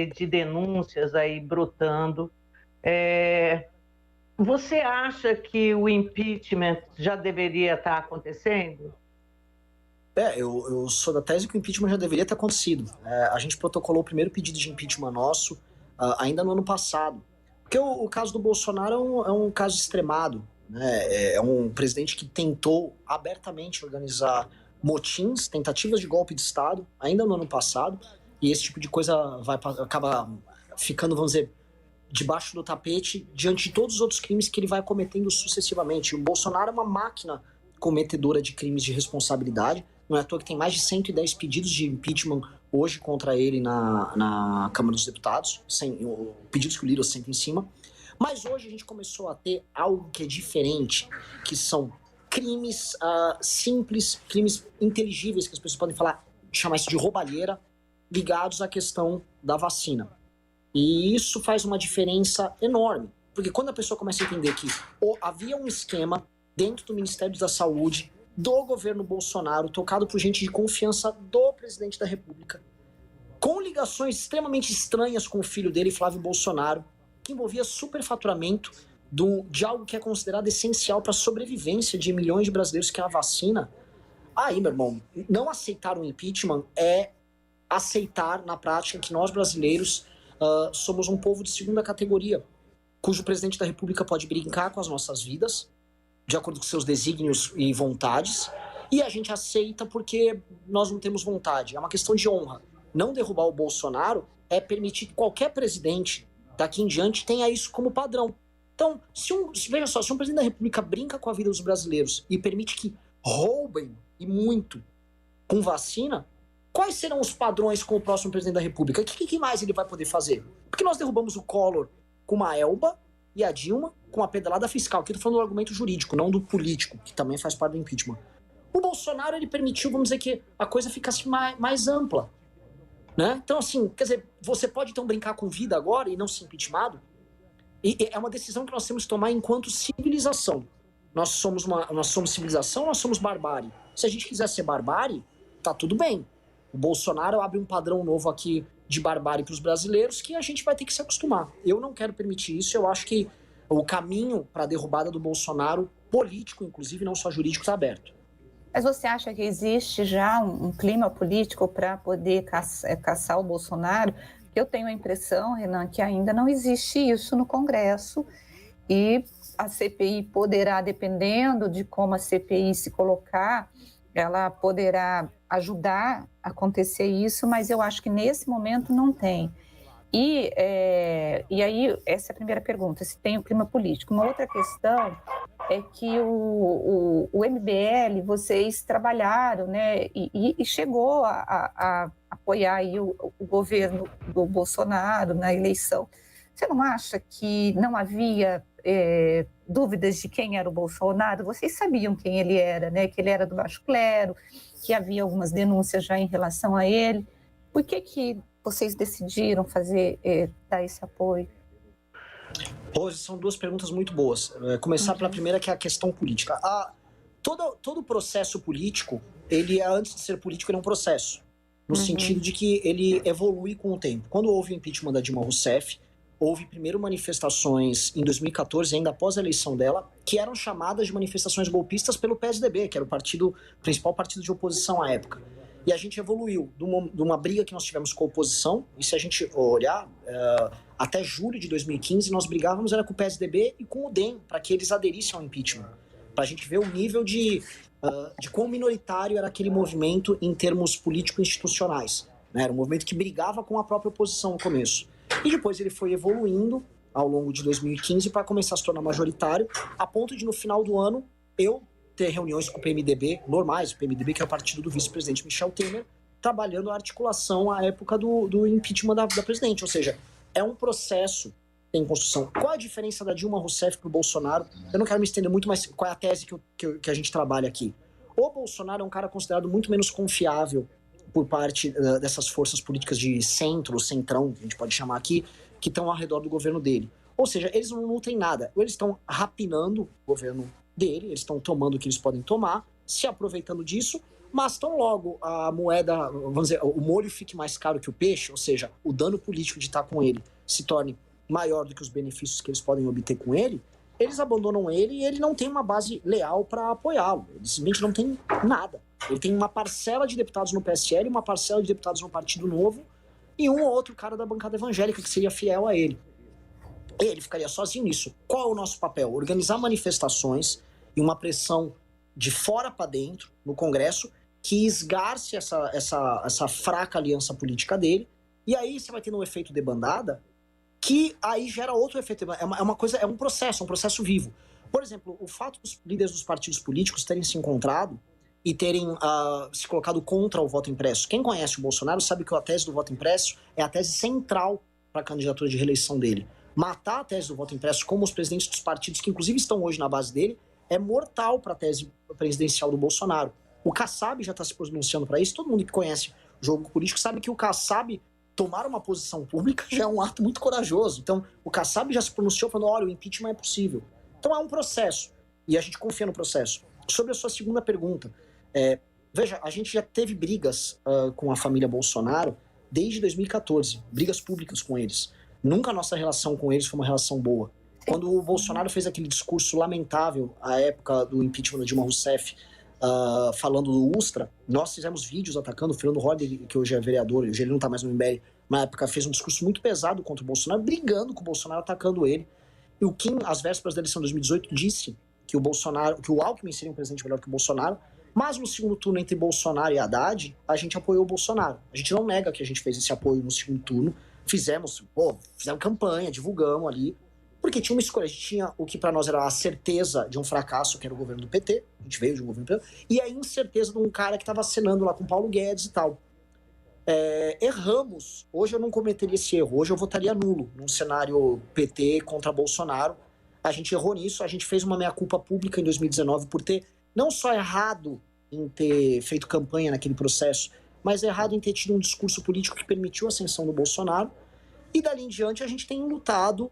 de denúncias aí brotando. Você acha que o impeachment já deveria estar acontecendo? Eu sou da tese que o impeachment já deveria ter acontecido. A gente protocolou o primeiro pedido de impeachment nosso ainda no ano passado. Porque o caso do Bolsonaro é um caso extremado, né? É um presidente que tentou abertamente organizar motins, tentativas de golpe de Estado, ainda no ano passado, e esse tipo de coisa acaba ficando, vamos dizer, debaixo do tapete diante de todos os outros crimes que ele vai cometendo sucessivamente. O Bolsonaro é uma máquina cometedora de crimes de responsabilidade. Não é à toa que tem mais de 110 pedidos de impeachment hoje contra ele na Câmara dos Deputados, pedidos que o Lira senta em cima. Mas hoje a gente começou a ter algo que é diferente, que são crimes simples, crimes inteligíveis, que as pessoas podem chamar isso de roubalheira, ligados à questão da vacina. E isso faz uma diferença enorme, porque quando a pessoa começa a entender que havia um esquema dentro do Ministério da Saúde, do governo Bolsonaro, tocado por gente de confiança do presidente da República, com ligações extremamente estranhas com o filho dele, Flávio Bolsonaro, que envolvia superfaturamento de algo que é considerado essencial para a sobrevivência de milhões de brasileiros, que é a vacina. Aí, meu irmão, não aceitar o impeachment é aceitar, na prática, que nós brasileiros somos um povo de segunda categoria, cujo presidente da República pode brincar com as nossas vidas, de acordo com seus desígnios e vontades, e a gente aceita porque nós não temos vontade. É uma questão de honra. Não derrubar o Bolsonaro é permitir que qualquer presidente daqui em diante tenha isso como padrão. Então, veja só, se um presidente da República brinca com a vida dos brasileiros e permite que roubem, e muito, com vacina, quais serão os padrões com o próximo presidente da República? O que mais ele vai poder fazer? Porque nós derrubamos o Collor com a Elba e a Dilma com a pedalada fiscal. Aqui eu tô falando do argumento jurídico, não do político, que também faz parte do impeachment. O Bolsonaro, ele permitiu, vamos dizer, que a coisa ficasse mais ampla. Né? Então, assim, quer dizer, você pode então brincar com vida agora e não ser impeachmentado? E é uma decisão que nós temos que tomar enquanto civilização. Nós somos civilização, nós somos barbárie. Se a gente quiser ser barbárie, tá tudo bem. O Bolsonaro abre um padrão novo aqui de barbárie para os brasileiros que a gente vai ter que se acostumar. Eu não quero permitir isso. Eu acho que o caminho para a derrubada do Bolsonaro, político inclusive, não só jurídico, está aberto. Mas você acha que existe já um clima político para poder caçar o Bolsonaro? Eu tenho a impressão, Renan, que ainda não existe isso no Congresso e a CPI poderá, dependendo de como a CPI se colocar, ela poderá ajudar a acontecer isso, mas eu acho que nesse momento não tem. E aí, essa é a primeira pergunta, se tem o clima político. Uma outra questão é que o MBL, vocês trabalharam, né, e chegou a apoiar aí o governo do Bolsonaro na eleição. Você não acha que não havia dúvidas de quem era o Bolsonaro? Vocês sabiam quem ele era, né? Que ele era do baixo clero, que havia algumas denúncias já em relação a ele. Por que vocês decidiram dar esse apoio? Hoje são duas perguntas muito boas. Começar pela primeira, que é a questão política. Todo processo político, antes de ser político, ele é um processo. No sentido de que ele evolui com o tempo. Quando houve o impeachment da Dilma Rousseff, houve primeiro manifestações em 2014, ainda após a eleição dela, que eram chamadas de manifestações golpistas pelo PSDB, que era o principal partido de oposição à época. E a gente evoluiu de uma briga que nós tivemos com a oposição, e se a gente olhar, até julho de 2015, nós brigávamos era com o PSDB e com o DEM, para que eles aderissem ao impeachment. Para a gente ver o nível de quão minoritário era aquele movimento em termos político-institucionais. Né? Era um movimento que brigava com a própria oposição no começo. E depois ele foi evoluindo ao longo de 2015 para começar a se tornar majoritário, a ponto de no final do ano eu ter reuniões com o PMDB normais, o PMDB que é o partido do vice-presidente Michel Temer, trabalhando a articulação à época do impeachment da presidente. Ou seja, é um processo em construção. Qual a diferença da Dilma Rousseff para o Bolsonaro? Eu não quero me estender muito, mas qual é a tese que a gente trabalha aqui? O Bolsonaro é um cara considerado muito menos confiável por parte dessas forças políticas de centro, centrão, que a gente pode chamar aqui, que estão ao redor do governo dele. Ou seja, eles não lutam em nada. Ou eles estão rapinando o governo dele, eles estão tomando o que eles podem tomar, se aproveitando disso, mas tão logo a moeda, vamos dizer, o molho fique mais caro que o peixe, ou seja, o dano político de estar com ele se torne maior do que os benefícios que eles podem obter com ele, eles abandonam ele e ele não tem uma base leal para apoiá-lo. Ele simplesmente não tem nada. Ele tem uma parcela de deputados no PSL, uma parcela de deputados no Partido Novo e um ou outro cara da bancada evangélica que seria fiel a ele. Ele ficaria sozinho nisso. Qual é o nosso papel? Organizar manifestações e uma pressão de fora para dentro, no Congresso, que esgarce essa fraca aliança política dele, e aí você vai tendo um efeito debandada, que aí gera outro efeito. É um processo vivo. Por exemplo, o fato dos líderes dos partidos políticos terem se encontrado e terem se colocado contra o voto impresso. Quem conhece o Bolsonaro sabe que a tese do voto impresso é a tese central para a candidatura de reeleição dele. Matar a tese do voto impresso, como os presidentes dos partidos, que inclusive estão hoje na base dele, é mortal para a tese presidencial do Bolsonaro. O Kassab já está se pronunciando para isso. Todo mundo que conhece o jogo político sabe que o Kassab tomar uma posição pública já é um ato muito corajoso. Então, o Kassab já se pronunciou falando, olha, o impeachment é possível. Então, é um processo. E a gente confia no processo. Sobre a sua segunda pergunta, veja, a gente já teve brigas com a família Bolsonaro desde 2014. Brigas públicas com eles. Nunca a nossa relação com eles foi uma relação boa. Quando o Bolsonaro fez aquele discurso lamentável à época do impeachment da Dilma Rousseff, falando do Ustra, nós fizemos vídeos atacando o Fernando Holliday, que hoje é vereador, hoje ele não está mais no MBL, na época fez um discurso muito pesado contra o Bolsonaro, brigando com o Bolsonaro, atacando ele. E o Kim, às vésperas da eleição de 2018, disse que o Alckmin seria um presidente melhor que o Bolsonaro, mas no segundo turno entre Bolsonaro e Haddad, a gente apoiou o Bolsonaro. A gente não nega que a gente fez esse apoio no segundo turno, fizemos campanha, divulgamos ali, porque tinha uma escolha. A gente tinha o que para nós era a certeza de um fracasso, que era o governo do PT, a gente veio de um governo do PT, e a incerteza de um cara que estava acenando lá com Paulo Guedes e tal. Erramos. Hoje eu não cometeria esse erro. Hoje eu votaria nulo num cenário PT contra Bolsonaro. A gente errou nisso, a gente fez uma meia-culpa pública em 2019 por ter não só errado em ter feito campanha naquele processo, mas errado em ter tido um discurso político que permitiu a ascensão do Bolsonaro. E dali em diante a gente tem lutado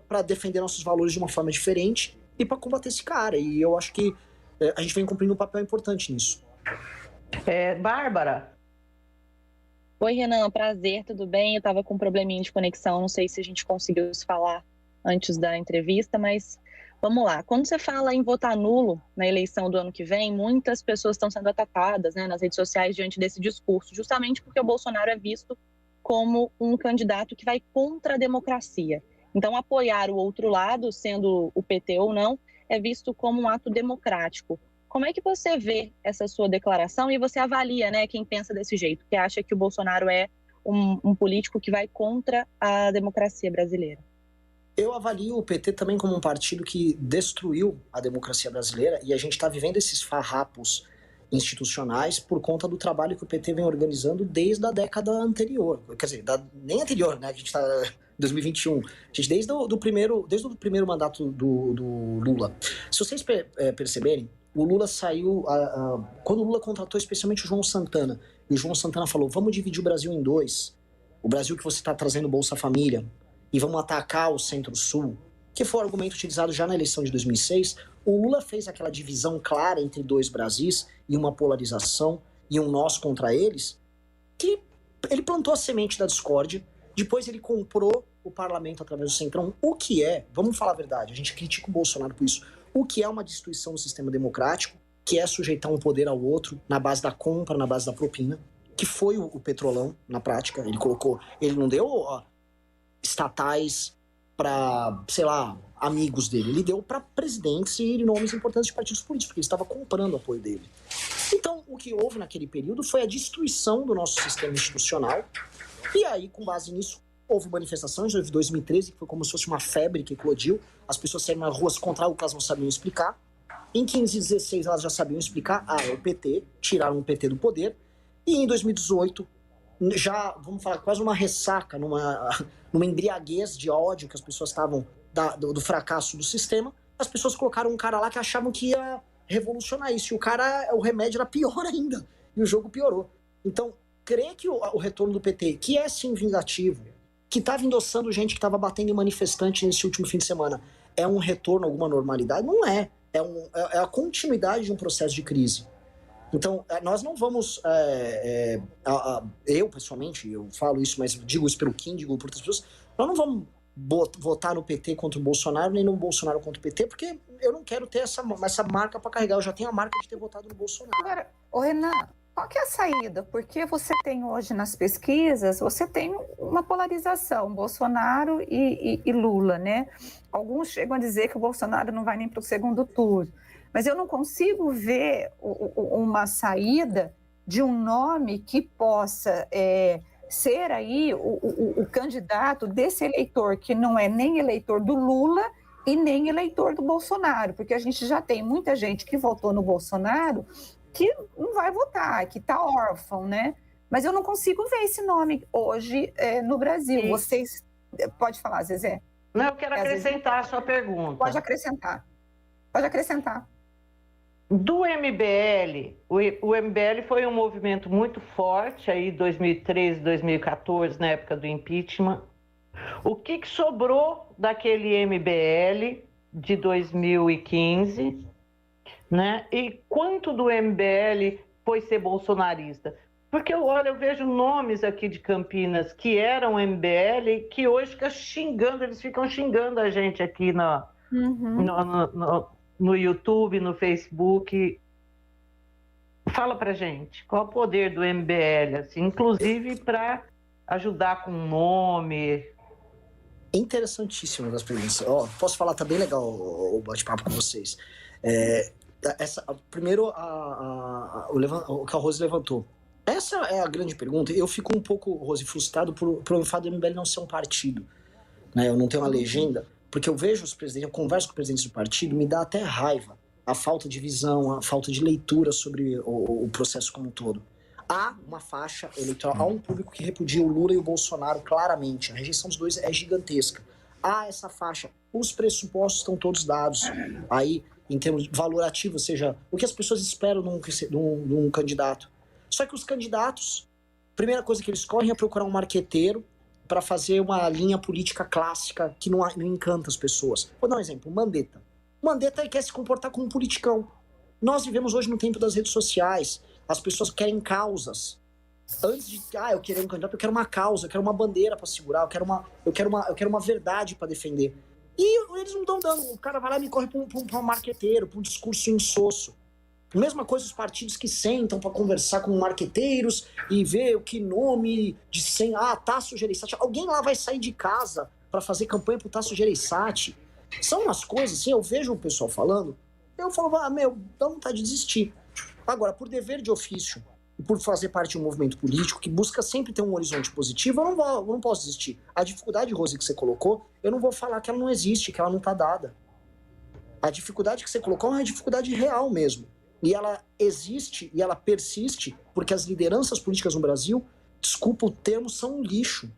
para defender nossos valores de uma forma diferente e para combater esse cara. E eu acho que a gente vem cumprindo um papel importante nisso. Bárbara. Oi, Renan, prazer, tudo bem? Eu estava com um probleminha de conexão, não sei se a gente conseguiu se falar antes da entrevista, mas vamos lá. Quando você fala em votar nulo na eleição do ano que vem, muitas pessoas estão sendo atacadas, né, nas redes sociais diante desse discurso, justamente porque o Bolsonaro é visto como um candidato que vai contra a democracia. Então, apoiar o outro lado, sendo o PT ou não, é visto como um ato democrático. Como é que você vê essa sua declaração e você avalia, né, quem pensa desse jeito, que acha que o Bolsonaro é um político que vai contra a democracia brasileira? Eu avalio o PT também como um partido que destruiu a democracia brasileira e a gente está vivendo esses farrapos institucionais por conta do trabalho que o PT vem organizando desde a década anterior. Quer dizer, nem anterior, né? A gente está em 2021. A gente, desde o primeiro mandato do Lula. Se vocês perceberem, o Lula saiu... quando o Lula contratou especialmente o João Santana, e o João Santana falou, vamos dividir o Brasil em dois. O Brasil que você está trazendo Bolsa Família, e vamos atacar o Centro-Sul, que foi o argumento utilizado já na eleição de 2006, o Lula fez aquela divisão clara entre dois Brasis e uma polarização e um nós contra eles, que ele plantou a semente da discórdia, depois ele comprou o parlamento através do Centrão, o que é, vamos falar a verdade, a gente critica o Bolsonaro por isso, o que é uma destruição do sistema democrático, que é sujeitar um poder ao outro na base da compra, na base da propina, que foi o Petrolão na prática, ele não deu estatais para, sei lá, amigos dele. Ele deu para presidentes e nomes importantes de partidos políticos, porque ele estava comprando o apoio dele. Então, o que houve naquele período foi a destruição do nosso sistema institucional. E aí, com base nisso, houve manifestações. Houve 2013, que foi como se fosse uma febre que eclodiu. As pessoas saíram nas ruas contra algo que elas não sabiam explicar. Em 15 e 16, elas já sabiam explicar. É o PT, tiraram o PT do poder. E em 2018, já, vamos falar, quase uma ressaca, numa embriaguez de ódio que as pessoas estavam do fracasso do sistema, as pessoas colocaram um cara lá que achavam que ia revolucionar isso. E o remédio era pior ainda. E o jogo piorou. Então, crer que o retorno do PT, que é sim vingativo, que estava endossando gente que estava batendo em manifestante nesse último fim de semana, é um retorno a alguma normalidade? Não é. É a continuidade de um processo de crise. Então, nós não vamos... eu, pessoalmente, eu falo isso, mas digo isso pelo Kim, digo por outras pessoas, nós não vamos votar no PT contra o Bolsonaro, nem no Bolsonaro contra o PT, porque eu não quero ter essa marca para carregar. Eu já tenho a marca de ter votado no Bolsonaro. Agora, Renan, qual que é a saída? Porque você tem hoje nas pesquisas, você tem uma polarização, Bolsonaro e Lula, né? Alguns chegam a dizer que o Bolsonaro não vai nem para o segundo turno, mas eu não consigo ver uma saída de um nome que possa ser aí o candidato desse eleitor, que não é nem eleitor do Lula e nem eleitor do Bolsonaro, porque a gente já tem muita gente que votou no Bolsonaro que não vai votar, que está órfão, né? Mas eu não consigo ver esse nome hoje no Brasil. Sim. Vocês... Pode falar, Zezé? Não, eu quero acrescentar a sua pergunta. Pode acrescentar. Pode acrescentar. Do MBL, o MBL foi um movimento muito forte aí 2013, 2014, na época do impeachment. O que sobrou daquele MBL de 2015, né? E quanto do MBL foi ser bolsonarista? Porque eu vejo nomes aqui de Campinas que eram MBL, que hoje ficam xingando a gente aqui no YouTube, no Facebook. Fala pra gente, qual o poder do MBL, assim, inclusive para ajudar com nome? Interessantíssimo das perguntas. Posso falar, tá bem legal o bate-papo com vocês. Primeiro, o que a Rose levantou. Essa é a grande pergunta. Eu fico um pouco, Rose, frustrado por o fato do MBL não ser um partido. Né? Eu não tenho uma legenda, porque eu vejo os presidentes, eu converso com os presidentes do partido, me dá até raiva a falta de visão, a falta de leitura sobre o processo como um todo. Há uma faixa eleitoral, há um público que repudia o Lula e o Bolsonaro claramente. A rejeição dos dois é gigantesca. Há essa faixa. Os pressupostos estão todos dados aí, em termos de valorativo, ou seja, o que as pessoas esperam num candidato. Só que os candidatos, a primeira coisa que eles correm é procurar um marqueteiro para fazer uma linha política clássica que não encanta as pessoas. Vou dar um exemplo, Mandetta. Mandetta quer se comportar como um politicão. Nós vivemos hoje no tempo das redes sociais. As pessoas querem causas. Antes de, eu quero um candidato, eu quero uma causa, eu quero uma bandeira para segurar, eu quero uma verdade para defender. E eles não estão dando. O cara vai lá e me corre para um marqueteiro, para um discurso insosso. Mesma coisa os partidos que sentam para conversar com marqueteiros e ver o que nome de 100... Tasso Gereissati. Alguém lá vai sair de casa para fazer campanha pro Tasso Gereissati. São umas coisas, assim, eu vejo o pessoal falando, eu falo, dá vontade de desistir. Agora, por dever de ofício e por fazer parte de um movimento político que busca sempre ter um horizonte positivo, eu não posso desistir. A dificuldade, Rose, que você colocou, eu não vou falar que ela não existe, que ela não está dada. A dificuldade que você colocou é uma dificuldade real mesmo. E ela existe e ela persiste porque as lideranças políticas no Brasil, desculpa o termo, são um lixo.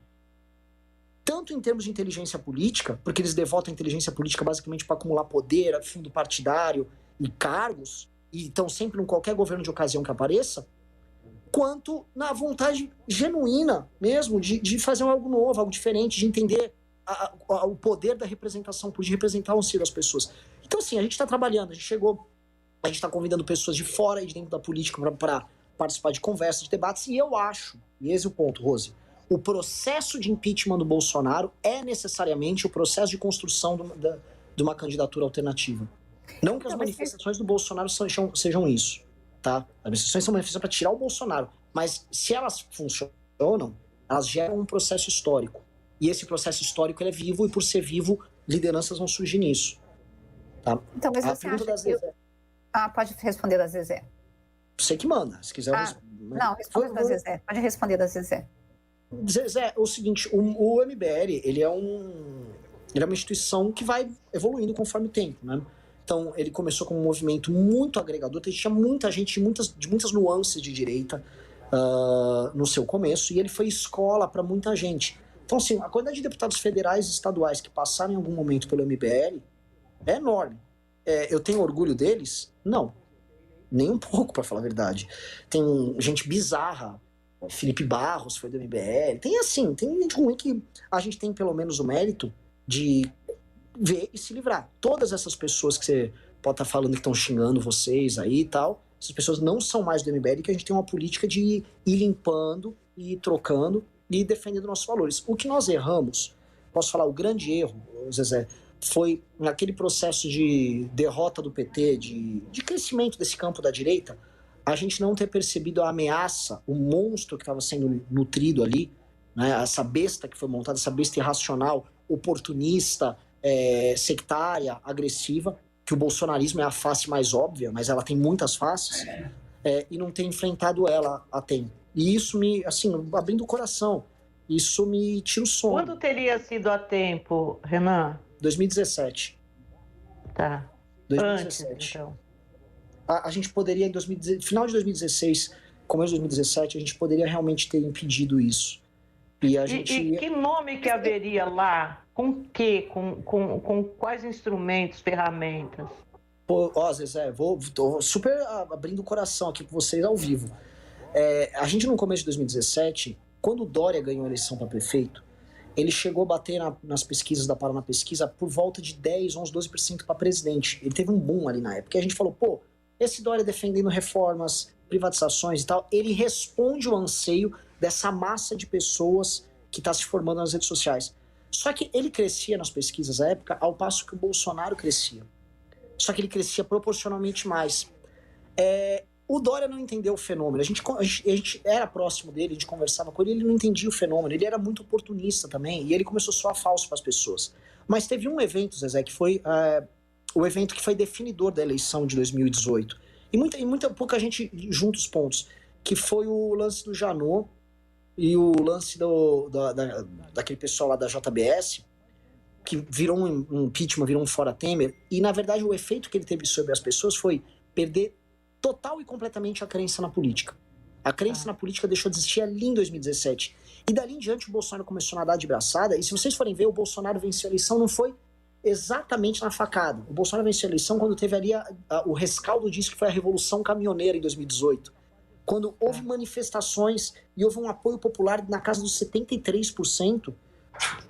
Tanto em termos de inteligência política, porque eles devotam a inteligência política basicamente para acumular poder, fundo partidário e cargos, e estão sempre em qualquer governo de ocasião que apareça, quanto na vontade genuína mesmo de fazer algo novo, algo diferente, de entender o poder da representação, de representar o ser das pessoas. Então, assim, a gente está trabalhando, a gente está convidando pessoas de fora e de dentro da política para participar de conversas, de debates, e eu acho, e esse é o ponto, Rose, o processo de impeachment do Bolsonaro é necessariamente o processo de construção de uma candidatura alternativa. Não que as manifestações do Bolsonaro sejam isso, tá? As manifestações são manifestações para tirar o Bolsonaro, mas se elas funcionam, elas geram um processo histórico. E esse processo histórico ele é vivo, e por ser vivo, lideranças vão surgir nisso. Tá? Então, mas você acha que... pode responder da Zezé. Você que manda, se quiser. Não, responde da Zezé. Pode responder da Zezé. Zezé, o seguinte, o MBL, ele é uma instituição que vai evoluindo conforme o tempo, né? Então, ele começou como um movimento muito agregador, tinha muita gente de muitas nuances de direita no seu começo, e ele foi escola para muita gente. Então, assim, a quantidade de deputados federais e estaduais que passaram em algum momento pelo MBL é enorme. Eu tenho orgulho deles? Não. Nem um pouco, para falar a verdade. Tem gente bizarra. Felipe Barros foi do MBL. Tem gente ruim que a gente tem pelo menos o mérito de ver e se livrar. Todas essas pessoas que você pode estar falando que estão xingando vocês aí e tal, essas pessoas não são mais do MBL, que a gente tem uma política de ir limpando, ir trocando e defendendo nossos valores. O que nós erramos posso falar, o grande erro, Zezé, foi naquele processo de derrota do PT, de crescimento desse campo da direita, a gente não ter percebido a ameaça, o monstro que estava sendo nutrido ali, né, essa besta que foi montada, essa besta irracional, oportunista, sectária, agressiva, que o bolsonarismo é a face mais óbvia, mas ela tem muitas faces, e não ter enfrentado ela a tempo. E isso me, assim, abrindo o coração, isso me tira o sono. Quando teria sido a tempo, Renan? 2017. Tá. 2017. Antes, então. A gente poderia, final de 2016, começo de 2017, a gente poderia realmente ter impedido isso. E que nome que haveria lá? Com quê? Com quais instrumentos, ferramentas? Pô, Zezé, tô super abrindo o coração aqui para vocês ao vivo. A gente, no começo de 2017, quando o Dória ganhou a eleição para prefeito, ele chegou a bater nas pesquisas da Paraná Pesquisa por volta de 10, 11, 12% para presidente. Ele teve um boom ali na época. E a gente falou, pô, esse Dória defendendo reformas, privatizações e tal, ele responde o anseio dessa massa de pessoas que está se formando nas redes sociais. Só que ele crescia nas pesquisas à época ao passo que o Bolsonaro crescia. Só que ele crescia proporcionalmente mais. O Dória não entendeu o fenômeno. A gente era próximo dele, a gente conversava com ele não entendia o fenômeno. Ele era muito oportunista também, e ele começou a soar falso para as pessoas. Mas teve um evento, Zezé, que foi o evento que foi definidor da eleição de 2018. E pouca gente junta os pontos, que foi o lance do Janot e o lance daquele pessoal lá da JBS, que virou um impeachment, virou um fora Temer, e na verdade o efeito que ele teve sobre as pessoas foi perder total e completamente a crença na política. A crença na política deixou de existir ali em 2017. E dali em diante o Bolsonaro começou a nadar de braçada, e se vocês forem ver, o Bolsonaro venceu a eleição, não foi exatamente na facada. O Bolsonaro venceu a eleição quando teve ali o rescaldo disso, que foi a Revolução Caminhoneira em 2018. Quando houve manifestações e houve um apoio popular na casa dos 73%,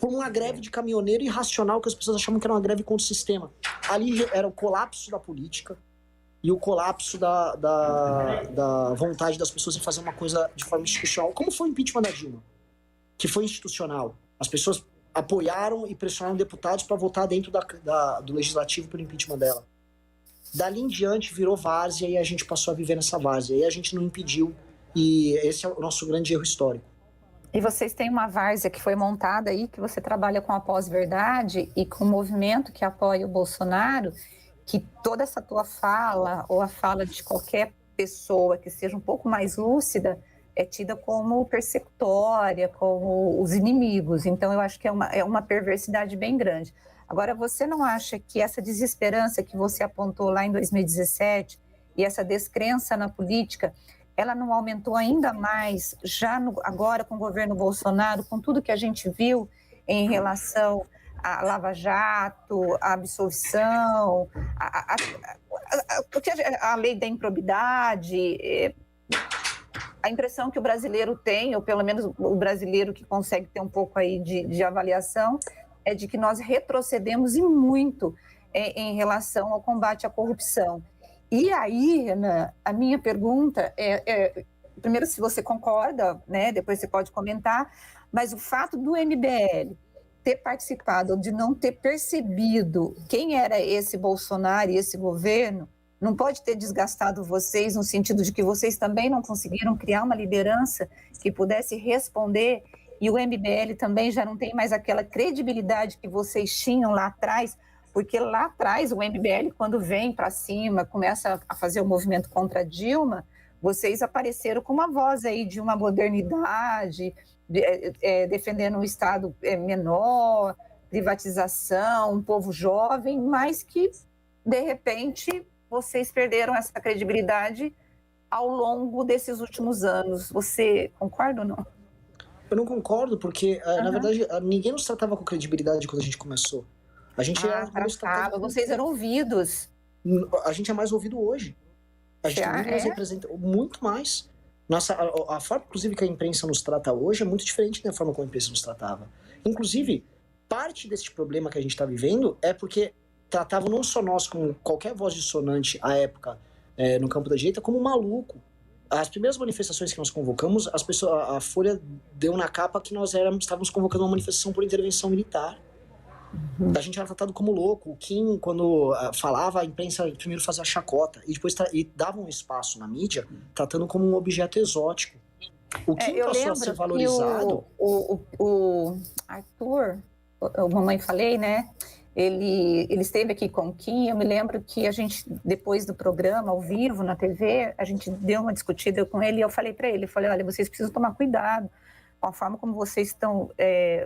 por uma greve de caminhoneiro irracional que as pessoas achavam que era uma greve contra o sistema. Ali era o colapso da política e o colapso da vontade das pessoas em fazer uma coisa de forma institucional. Como foi o impeachment da Dilma? Que foi institucional. As pessoas apoiaram e pressionaram deputados para votar dentro do legislativo pelo impeachment dela. Dali em diante virou várzea e a gente passou a viver nessa várzea. E a gente não impediu, e esse é o nosso grande erro histórico. E vocês têm uma várzea que foi montada aí, que você trabalha com a pós-verdade e com o movimento que apoia o Bolsonaro, que toda essa tua fala, ou a fala de qualquer pessoa que seja um pouco mais lúcida, é tida como persecutória, como os inimigos. Então, eu acho que é uma perversidade bem grande. Agora, você não acha que essa desesperança que você apontou lá em 2017 e essa descrença na política, ela não aumentou ainda mais, agora com o governo Bolsonaro, com tudo que a gente viu em relação à Lava Jato, à absolvição, a lei da improbidade? A impressão que o brasileiro tem, ou pelo menos o brasileiro que consegue ter um pouco aí de avaliação, é de que nós retrocedemos e muito em relação ao combate à corrupção. E aí, Renan, a minha pergunta primeiro, se você concorda, né, depois você pode comentar, mas o fato do MBL ter participado, ou de não ter percebido quem era esse Bolsonaro e esse governo, não pode ter desgastado vocês no sentido de que vocês também não conseguiram criar uma liderança que pudesse responder, e o MBL também já não tem mais aquela credibilidade que vocês tinham lá atrás, porque lá atrás o MBL, quando vem para cima, começa a fazer o movimento contra a Dilma, vocês apareceram com uma voz aí de uma modernidade, defendendo um Estado menor, privatização, um povo jovem, mas que, de repente, vocês perderam essa credibilidade ao longo desses últimos anos. Você concorda ou não? Eu não concordo, porque, na verdade, ninguém nos tratava com credibilidade quando a gente começou. A gente vocês eram ouvidos. A gente é mais ouvido hoje. A gente muito mais representa, muito mais. A forma, inclusive, que a imprensa nos trata hoje é muito diferente da forma como a imprensa nos tratava. Inclusive, parte desse problema que a gente está vivendo é porque tratavam não só nós, como qualquer voz dissonante à época, no campo da direita, como maluco. as primeiras manifestações que nós convocamos, a Folha deu na capa que nós estávamos convocando uma manifestação por intervenção militar. A gente era tratado como louco. O Kim, quando falava, a imprensa primeiro fazia chacota e depois dava um espaço na mídia, tratando como um objeto exótico. O Kim passou a ser valorizado. O Arthur, a mamãe falei, né? Ele esteve aqui com o Kim. Eu me lembro que a gente, depois do programa, ao vivo, na TV, a gente deu uma discutida com ele e eu falei para ele, olha, vocês precisam tomar cuidado com a forma como vocês estão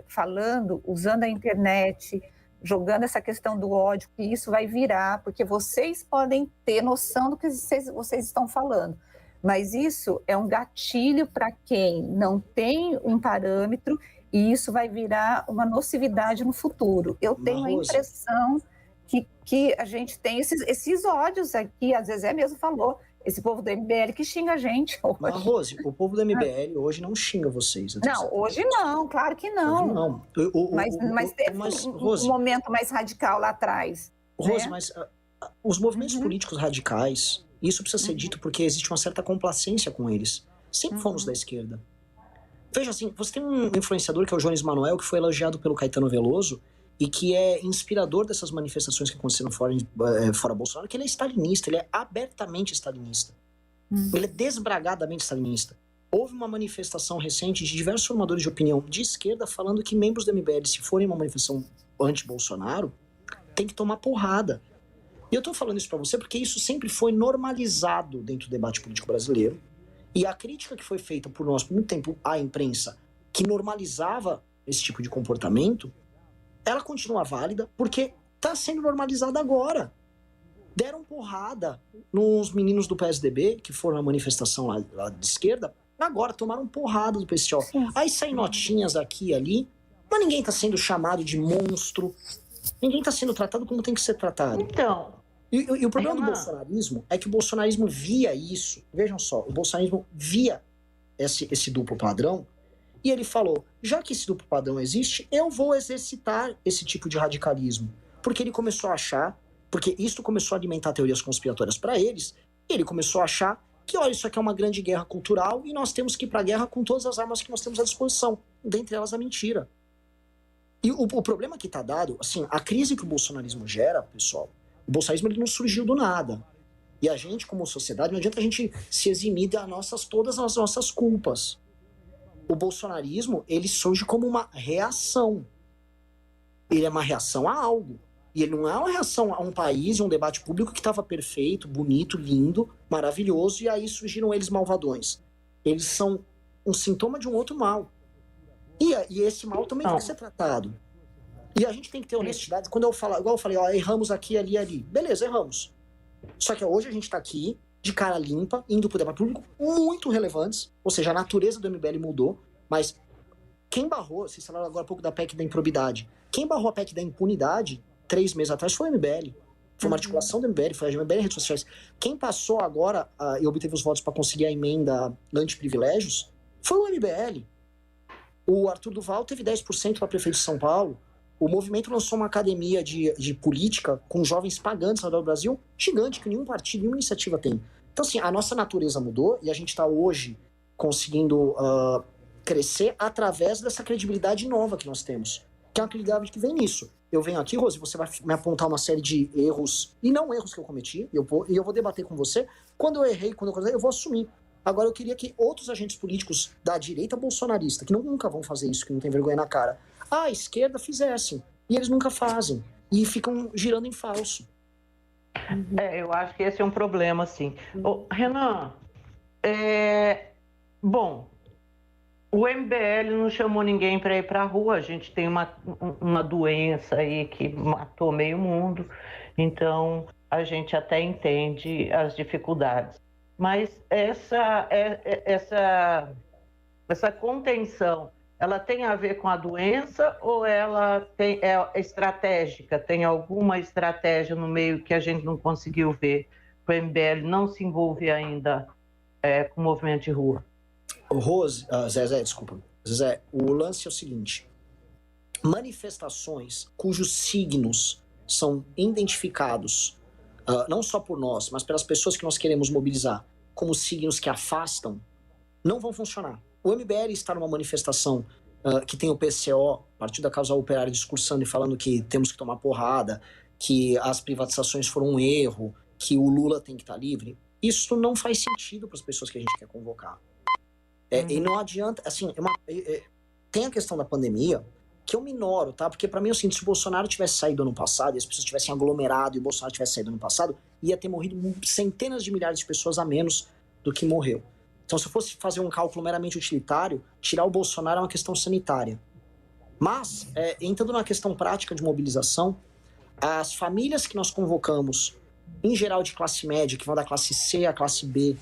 falando, usando a internet, jogando essa questão do ódio, que isso vai virar, porque vocês podem ter noção do que vocês estão falando. Mas isso é um gatilho para quem não tem um parâmetro e isso vai virar uma nocividade no futuro. Eu tenho a impressão que a gente tem esses ódios aqui, a Zezé mesmo falou, esse povo do MBL que xinga a gente hoje. Mas, Rose, o povo do MBL hoje não xinga vocês. Não, hoje não, claro que não. Hoje não. Mas teve Rose, um momento mais radical lá atrás. Rose, né? mas os movimentos políticos radicais, isso precisa ser dito porque existe uma certa complacência com eles. Sempre fomos da esquerda. Veja assim, você tem um influenciador que é o Jones Manuel, que foi elogiado pelo Caetano Veloso e que é inspirador dessas manifestações que aconteceram fora Bolsonaro, que ele é stalinista, ele é abertamente stalinista. Ele é desbragadamente stalinista. Houve uma manifestação recente de diversos formadores de opinião de esquerda falando que membros do MBL, se forem uma manifestação anti-Bolsonaro, tem que tomar porrada. E eu tô falando isso pra você porque isso sempre foi normalizado dentro do debate político brasileiro. E a crítica que foi feita por nós por muito tempo à imprensa, que normalizava esse tipo de comportamento, ela continua válida porque está sendo normalizada agora. Deram porrada nos meninos do PSDB, que foram na manifestação lá de esquerda, agora tomaram porrada do PSTO. Aí saem notinhas aqui e ali, mas ninguém está sendo chamado de monstro, ninguém está sendo tratado como tem que ser tratado. Então... E o problema do bolsonarismo é que o bolsonarismo via isso. Vejam só, o bolsonarismo via esse duplo padrão e ele falou, já que esse duplo padrão existe, eu vou exercitar esse tipo de radicalismo. Porque ele começou a achar, porque isto começou a alimentar teorias conspiratórias para eles, e ele começou a achar que, olha, isso aqui é uma grande guerra cultural e nós temos que ir para a guerra com todas as armas que nós temos à disposição, dentre elas a mentira. E o problema que está dado, assim, a crise que o bolsonarismo gera, pessoal, o bolsonarismo ele não surgiu do nada. E a gente, como sociedade, não adianta a gente se eximir todas as nossas culpas. O bolsonarismo, ele surge como uma reação. Ele é uma reação a algo. E ele não é uma reação a um país e um debate público que estava perfeito, bonito, lindo, maravilhoso, e aí surgiram eles malvadões. Eles são um sintoma de um outro mal. E esse mal também tem que ser tratado. E a gente tem que ter honestidade. Quando eu falo, igual eu falei, ó, erramos aqui, ali, ali. Beleza, erramos. Só que hoje a gente tá aqui, de cara limpa, indo pro debate público, muito relevantes. Ou seja, a natureza do MBL mudou, mas quem barrou, vocês falaram agora há pouco da PEC da improbidade, quem barrou a PEC da impunidade 3 meses atrás foi o MBL. Foi uma articulação do MBL, foi a MBL em redes sociais. Quem passou agora e obteve os votos para conseguir a emenda anti-privilégios foi o MBL. O Arthur Duval teve 10% para prefeito de São Paulo. O movimento lançou uma academia de política com jovens pagantes ao redor do Brasil gigante, que nenhum partido, nenhuma iniciativa tem. Então, assim, a nossa natureza mudou e a gente está hoje conseguindo crescer através dessa credibilidade nova que nós temos. Que é uma credibilidade que vem nisso. Eu venho aqui, Rose, você vai me apontar uma série de erros, e não erros que eu cometi, e eu vou debater com você. Quando eu errei, eu vou assumir. Agora, eu queria que outros agentes políticos da direita bolsonarista, que nunca vão fazer isso, que não tem vergonha na cara, a esquerda fizessem. E eles nunca fazem. E ficam girando em falso. Eu acho que esse é um problema, sim. Renan, bom, o MBL não chamou ninguém para ir para a rua. A gente tem uma doença aí que matou meio mundo. Então, a gente até entende as dificuldades. Mas essa contenção, ela tem a ver com a doença ou ela é estratégica? Tem alguma estratégia no meio que a gente não conseguiu ver para o MBL não se envolver ainda com o movimento de rua? Zezé, desculpa. Zezé, o lance é o seguinte. Manifestações cujos signos são identificados, não só por nós, mas pelas pessoas que nós queremos mobilizar, como signos que afastam, não vão funcionar. O MBL está numa manifestação que tem o PCO, Partido da Causa Operária, discursando e falando que temos que tomar porrada, que as privatizações foram um erro, que o Lula tem que estar livre. Isso não faz sentido para as pessoas que a gente quer convocar. E não adianta, assim, tem a questão da pandemia, que eu minoro, tá? Porque para mim, assim, se o Bolsonaro tivesse saído ano passado, e as pessoas tivessem aglomerado, e o Bolsonaro tivesse saído ano passado, ia ter morrido centenas de milhares de pessoas a menos do que morreu. Então, se eu fosse fazer um cálculo meramente utilitário, tirar o Bolsonaro é uma questão sanitária. Mas, entrando na questão prática de mobilização, as famílias que nós convocamos, em geral de classe média, que vão da classe C à classe B,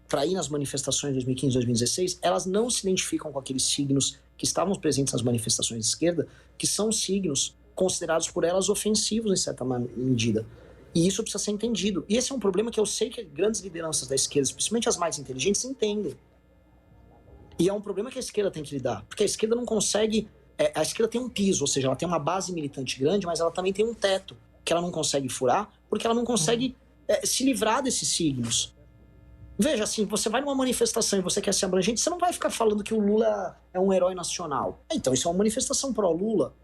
para ir nas manifestações de 2015 e 2016, elas não se identificam com aqueles signos que estavam presentes nas manifestações de esquerda, que são signos considerados por elas ofensivos em certa medida. E isso precisa ser entendido. E esse é um problema que eu sei que grandes lideranças da esquerda, principalmente as mais inteligentes, entendem. E é um problema que a esquerda tem que lidar, porque a esquerda não consegue... a esquerda tem um piso, ou seja, ela tem uma base militante grande, mas ela também tem um teto que ela não consegue furar, porque ela não consegue se livrar desses signos. Veja, assim, você vai numa manifestação e você quer ser abrangente, você não vai ficar falando que o Lula é um herói nacional. Então, isso é uma manifestação pró-Lula.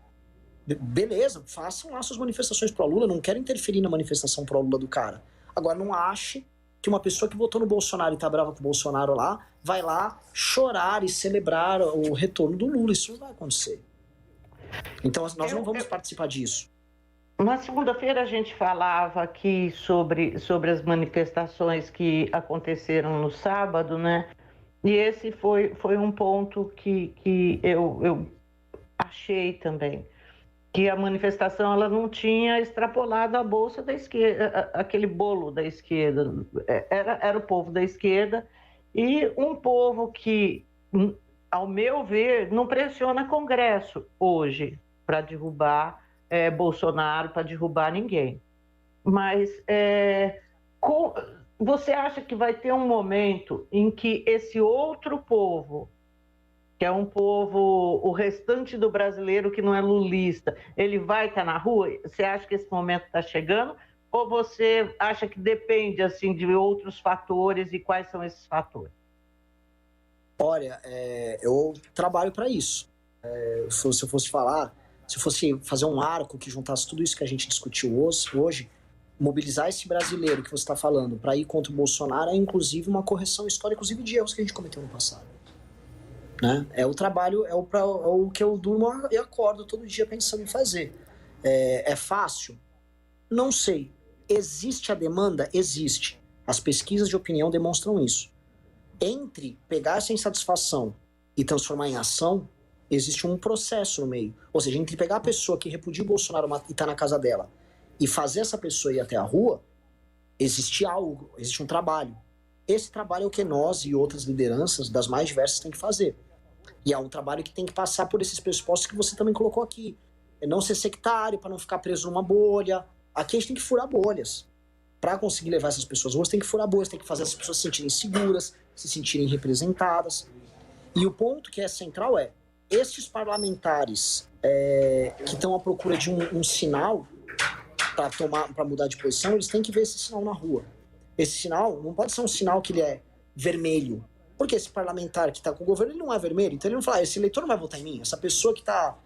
Beleza, façam lá suas manifestações pró-Lula, não quero interferir na manifestação pró-Lula do cara. Agora, não ache que uma pessoa que votou no Bolsonaro e tá brava com o Bolsonaro lá, vai lá chorar e celebrar o retorno do Lula. Isso não vai acontecer. Então, nós não vamos participar disso. Na segunda-feira a gente falava aqui sobre as manifestações que aconteceram no sábado, né? E esse foi um ponto que eu achei também. Que a manifestação ela não tinha extrapolado a bolsa da esquerda, aquele bolo da esquerda. Era o povo da esquerda e um povo que, ao meu ver, não pressiona Congresso hoje para derrubar Bolsonaro, para derrubar ninguém. Mas você acha que vai ter um momento em que esse outro povo, que é um povo, o restante do brasileiro que não é lulista, ele vai estar na rua? Você acha que esse momento está chegando? Ou você acha que depende assim, de outros fatores e quais são esses fatores? Olha, eu trabalho para isso. Se eu fosse fazer um arco que juntasse tudo isso que a gente discutiu hoje, mobilizar esse brasileiro que você está falando para ir contra o Bolsonaro é inclusive uma correção histórica, inclusive de erros que a gente cometeu no passado. Né? É o trabalho, é o que eu durmo e acordo todo dia pensando em fazer. É fácil? Não sei. Existe a demanda? Existe. As pesquisas de opinião demonstram isso. Entre pegar essa insatisfação e transformar em ação, existe um processo no meio. Ou seja, entre pegar a pessoa que repudia o Bolsonaro e está na casa dela e fazer essa pessoa ir até a rua, existe algo, existe um trabalho. Esse trabalho é o que nós e outras lideranças das mais diversas têm que fazer. E é um trabalho que tem que passar por esses pressupostos que você também colocou aqui. É não ser sectário, para não ficar preso numa bolha. Aqui a gente tem que furar bolhas. Para conseguir levar essas pessoas hoje, tem que furar bolhas, tem que fazer essas pessoas se sentirem seguras, se sentirem representadas. E o ponto que é central é, esses parlamentares que estão à procura de um sinal para mudar de posição, eles têm que ver esse sinal na rua. Esse sinal não pode ser um sinal que ele é vermelho, porque esse parlamentar que está com o governo ele não é vermelho, então ele não fala, esse eleitor não vai votar em mim, essa pessoa que está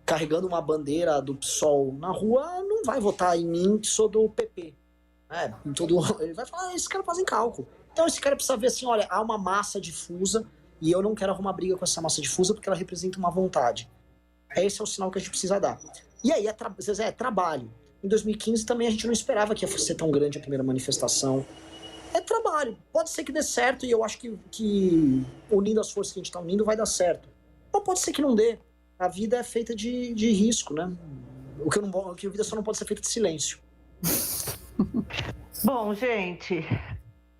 carregando uma bandeira do PSOL na rua não vai votar em mim, que sou do PP. Ele vai falar, esse cara fazem cálculo. Então esse cara precisa ver assim, olha, há uma massa difusa e eu não quero arrumar briga com essa massa difusa porque ela representa uma vontade. Esse é o sinal que a gente precisa dar. E aí, trabalho. Em 2015 também a gente não esperava que ia ser tão grande a primeira manifestação. É trabalho. Pode ser que dê certo e eu acho que unindo as forças que a gente está unindo vai dar certo. Mas pode ser que não dê. A vida é feita de risco, né? A vida só não pode ser feita de silêncio. Bom, gente,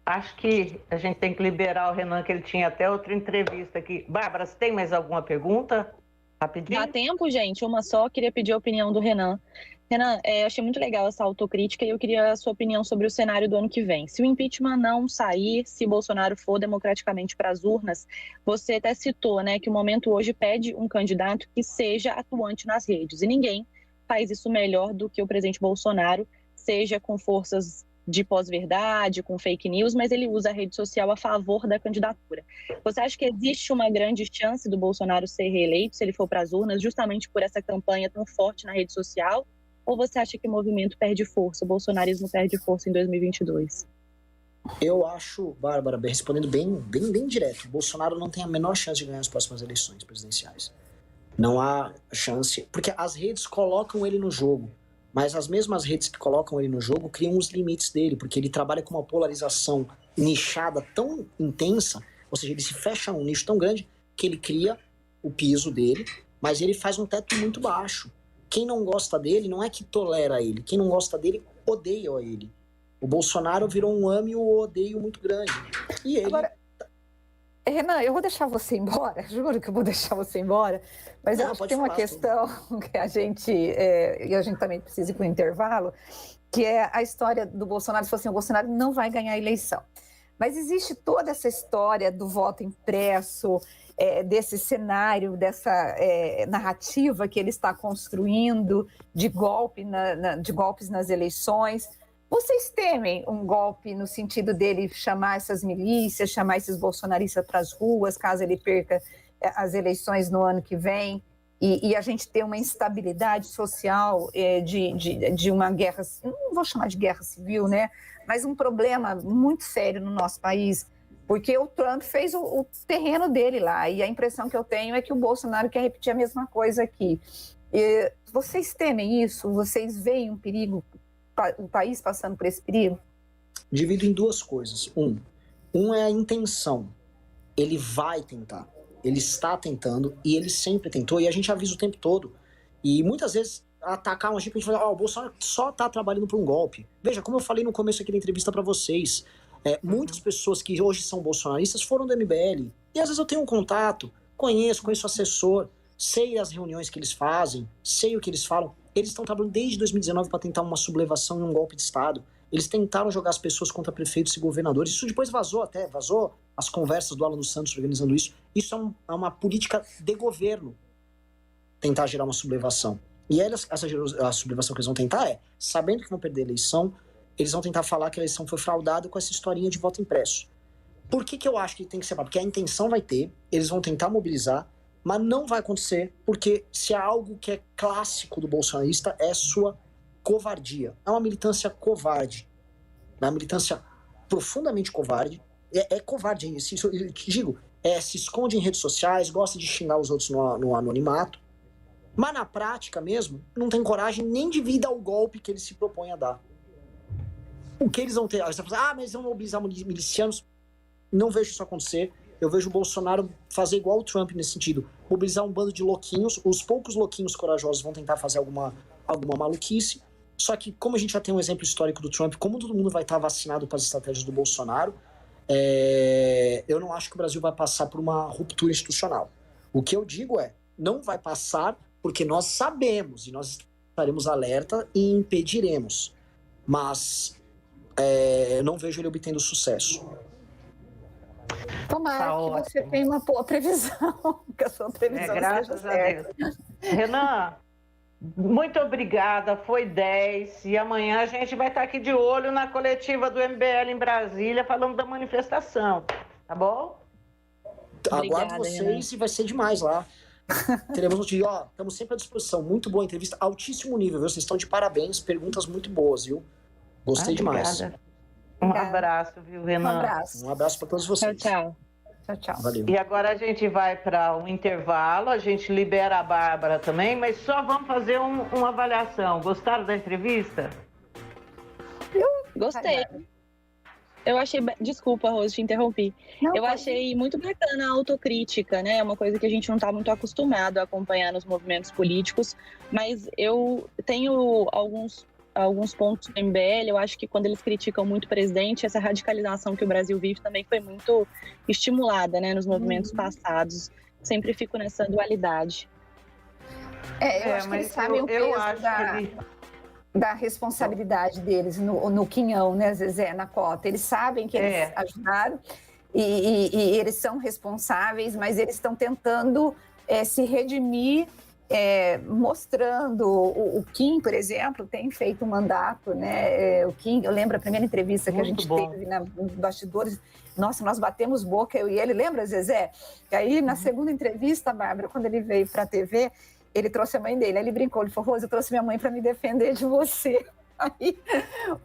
acho que a gente tem que liberar o Renan, que ele tinha até outra entrevista aqui. Bárbara, você tem mais alguma pergunta? Rapidinho. Dá tempo, gente? Uma só. Queria pedir a opinião do Renan. Renan, achei muito legal essa autocrítica e eu queria a sua opinião sobre o cenário do ano que vem. Se o impeachment não sair, se Bolsonaro for democraticamente para as urnas, você até citou, né, que o momento hoje pede um candidato que seja atuante nas redes. E ninguém faz isso melhor do que o presidente Bolsonaro, seja com forças de pós-verdade, com fake news, mas ele usa a rede social a favor da candidatura. Você acha que existe uma grande chance do Bolsonaro ser reeleito se ele for para as urnas, justamente por essa campanha tão forte na rede social? Ou você acha que o movimento perde força, o bolsonarismo perde força em 2022? Eu acho, Bárbara, respondendo bem direto, o Bolsonaro não tem a menor chance de ganhar as próximas eleições presidenciais. Não há chance, porque as redes colocam ele no jogo, mas as mesmas redes que colocam ele no jogo criam os limites dele, porque ele trabalha com uma polarização nichada tão intensa, ou seja, ele se fecha num nicho tão grande que ele cria o piso dele, mas ele faz um teto muito baixo. Quem não gosta dele não é que tolera ele, quem não gosta dele odeia ele. O Bolsonaro virou um ame ou odeio muito grande. E ele... Agora, Renan, eu vou deixar você embora, juro que eu vou deixar você embora, mas eu acho que tem uma questão que a gente, e a gente também precisa ir para o intervalo, que é a história do Bolsonaro. Se fosse assim, o Bolsonaro não vai ganhar a eleição. Mas existe toda essa história do voto impresso, desse cenário, dessa narrativa que ele está construindo de golpes nas eleições. Vocês temem um golpe no sentido dele chamar essas milícias, chamar esses bolsonaristas para as ruas, caso ele perca as eleições no ano que vem, e a gente ter uma instabilidade social de uma guerra, não vou chamar de guerra civil, né? Mas um problema muito sério no nosso país, porque o Trump fez o terreno dele lá, e a impressão que eu tenho é que o Bolsonaro quer repetir a mesma coisa aqui. Vocês temem isso? Vocês veem um perigo, o país passando por esse perigo? Divido em duas coisas. Um é a intenção. Ele vai tentar. Ele está tentando e ele sempre tentou. E a gente avisa o tempo todo. E muitas vezes atacar a gente fala, o Bolsonaro só está trabalhando por um golpe. Veja, como eu falei no começo aqui da entrevista para vocês, muitas pessoas que hoje são bolsonaristas foram do MBL. E às vezes eu tenho um contato, conheço o assessor, sei as reuniões que eles fazem, sei o que eles falam. Eles estão trabalhando desde 2019 para tentar uma sublevação e um golpe de Estado. Eles tentaram jogar as pessoas contra prefeitos e governadores. Isso depois vazou as conversas do Alan dos Santos organizando isso. Isso é uma política de governo, tentar gerar uma sublevação. E a sublevação que eles vão tentar sabendo que vão perder a eleição, eles vão tentar falar que a eleição foi fraudada com essa historinha de voto impresso. Por que eu acho que tem que ser? Porque a intenção vai ter, eles vão tentar mobilizar, mas não vai acontecer, porque se há algo que é clássico do bolsonarista é sua covardia. É uma militância covarde. É uma militância profundamente covarde. É covarde, eu te digo. Se esconde em redes sociais, gosta de xingar os outros no anonimato. Mas na prática mesmo, não tem coragem nem de vir dar o golpe que eles se propõem a dar. O que eles vão ter? Você vai falar, mas eles vão mobilizar milicianos. Não vejo isso acontecer. Eu vejo o Bolsonaro fazer igual o Trump nesse sentido. Mobilizar um bando de louquinhos. Os poucos louquinhos corajosos vão tentar fazer alguma maluquice. Só que, como a gente já tem um exemplo histórico do Trump, como todo mundo vai estar vacinado para as estratégias do Bolsonaro, eu não acho que o Brasil vai passar por uma ruptura institucional. O que eu digo não vai passar porque nós sabemos e nós estaremos alerta e impediremos. Mas eu não vejo ele obtendo sucesso. Tomara que você tenha uma boa previsão, que a sua previsão graças seja a Deus. Renan, muito obrigada, foi 10, e amanhã a gente vai estar aqui de olho na coletiva do MBL em Brasília, falando da manifestação, tá bom? Aguardo vocês e vai ser demais lá. Teremos notícia, estamos sempre à disposição, muito boa entrevista, altíssimo nível, viu? Vocês estão de parabéns, perguntas muito boas, viu? Gostei demais. Um abraço, viu, Renan? Um abraço para todos vocês. Tchau. Valeu. E agora a gente vai para um intervalo, a gente libera a Bárbara também, mas só vamos fazer uma avaliação. Gostaram da entrevista? Gostei. Eu achei... Desculpa, Rose, te interrompi. Eu achei muito bacana a autocrítica, né? É uma coisa que a gente não está muito acostumado a acompanhar nos movimentos políticos, mas eu tenho alguns pontos do MBL, eu acho que quando eles criticam muito o presidente, essa radicalização que o Brasil vive também foi muito estimulada, né, nos movimentos passados. Sempre fico nessa dualidade. Eu acho que eles sabem o peso da responsabilidade deles no quinhão, né, Zezé, na cota. Eles sabem que eles ajudaram e eles são responsáveis, mas eles estão tentando se redimir mostrando, o Kim, por exemplo, tem feito um mandato, né? O Kim, eu lembro a primeira entrevista que a gente teve nos bastidores, nossa, nós batemos boca, eu e ele, lembra, Zezé? E aí, na segunda entrevista, Bárbara, quando ele veio para a TV, ele trouxe a mãe dele, aí ele brincou, ele falou, Rose, eu trouxe minha mãe para me defender de você. Aí,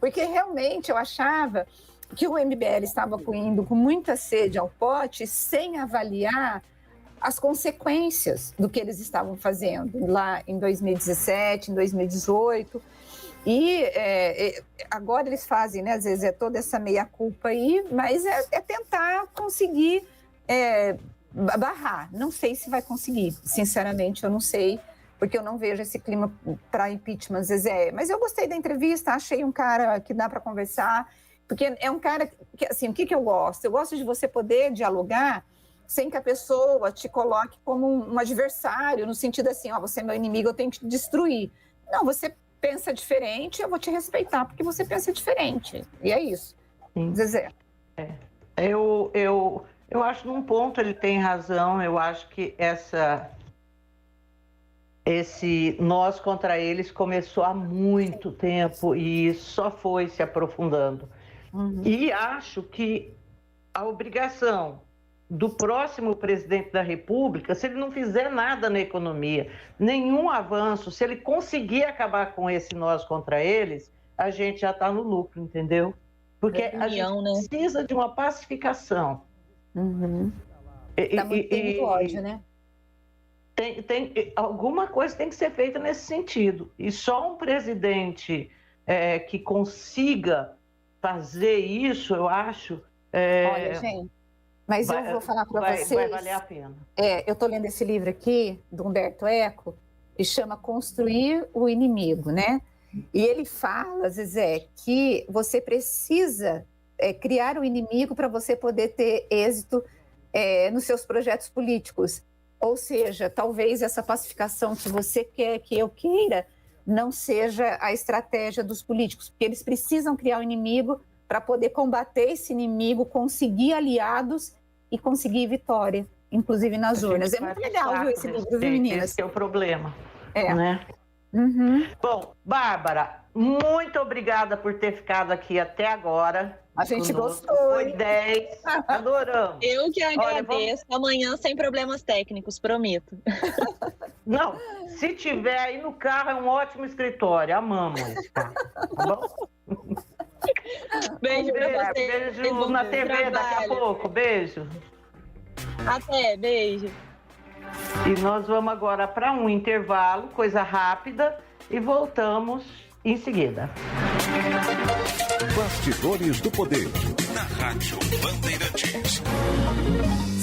porque realmente eu achava que o MBL estava indo com muita sede ao pote, sem avaliar as consequências do que eles estavam fazendo lá em 2017, em 2018. E agora eles fazem, né, às vezes é toda essa meia-culpa aí, mas é tentar conseguir barrar. Não sei se vai conseguir, sinceramente, eu não sei, porque eu não vejo esse clima para impeachment, Zezé. Mas eu gostei da entrevista, achei um cara que dá para conversar, porque é um cara que, assim, o que eu gosto? Eu gosto de você poder dialogar sem que a pessoa te coloque como um adversário, no sentido assim, você é meu inimigo, eu tenho que te destruir. Não, você pensa diferente, eu vou te respeitar, porque você pensa diferente. E é isso. Sim. Zezé. Eu acho num ponto ele tem razão, eu acho que esse nós contra eles começou há muito tempo e só foi se aprofundando. E acho que a obrigação do próximo presidente da República, se ele não fizer nada na economia, nenhum avanço, se ele conseguir acabar com esse nós contra eles, a gente já está no lucro, entendeu? Porque a gente precisa de uma pacificação. Tá muito ódio, né? Alguma coisa tem que ser feita nesse sentido. E só um presidente que consiga fazer isso, eu acho... Olha, gente, mas eu vou falar para vocês... Vai valer a pena. Eu estou lendo esse livro aqui, do Humberto Eco, que chama Construir o Inimigo, né? E ele fala, Zezé, que você precisa criar o inimigo para você poder ter êxito nos seus projetos políticos. Ou seja, talvez essa pacificação que você quer, que eu queira, não seja a estratégia dos políticos, porque eles precisam criar o inimigo para poder combater esse inimigo, conseguir aliados e conseguir vitória, inclusive nas urnas. É muito legal, viu, esse livro, viu, meninas? Esse é o problema, né? Bom, Bárbara, muito obrigada por ter ficado aqui até agora. A gente gostou. Foi 10, adoramos. Eu que agradeço. Amanhã sem problemas técnicos, prometo. Não, se tiver aí no carro, é um ótimo escritório. Amamos esse carro, tá bom? Beijo pra você. Beijo na TV daqui a pouco. Beijo. Até, beijo. E nós vamos agora para um intervalo, coisa rápida, e voltamos em seguida. Bastidores do Poder, na Rádio Bandeirantes.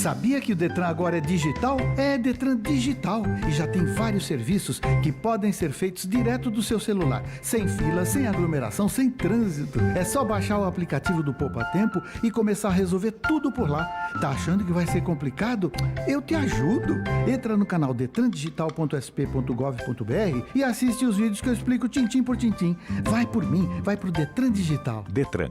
Sabia que o Detran agora é digital? É Detran Digital e já tem vários serviços que podem ser feitos direto do seu celular, sem fila, sem aglomeração, sem trânsito. É só baixar o aplicativo do Poupa Tempo e começar a resolver tudo por lá. Tá achando que vai ser complicado? Eu te ajudo. Entra no canal detrandigital.sp.gov.br e assiste os vídeos que eu explico tintim por tintim. Vai por mim, vai pro Detran Digital. Detran.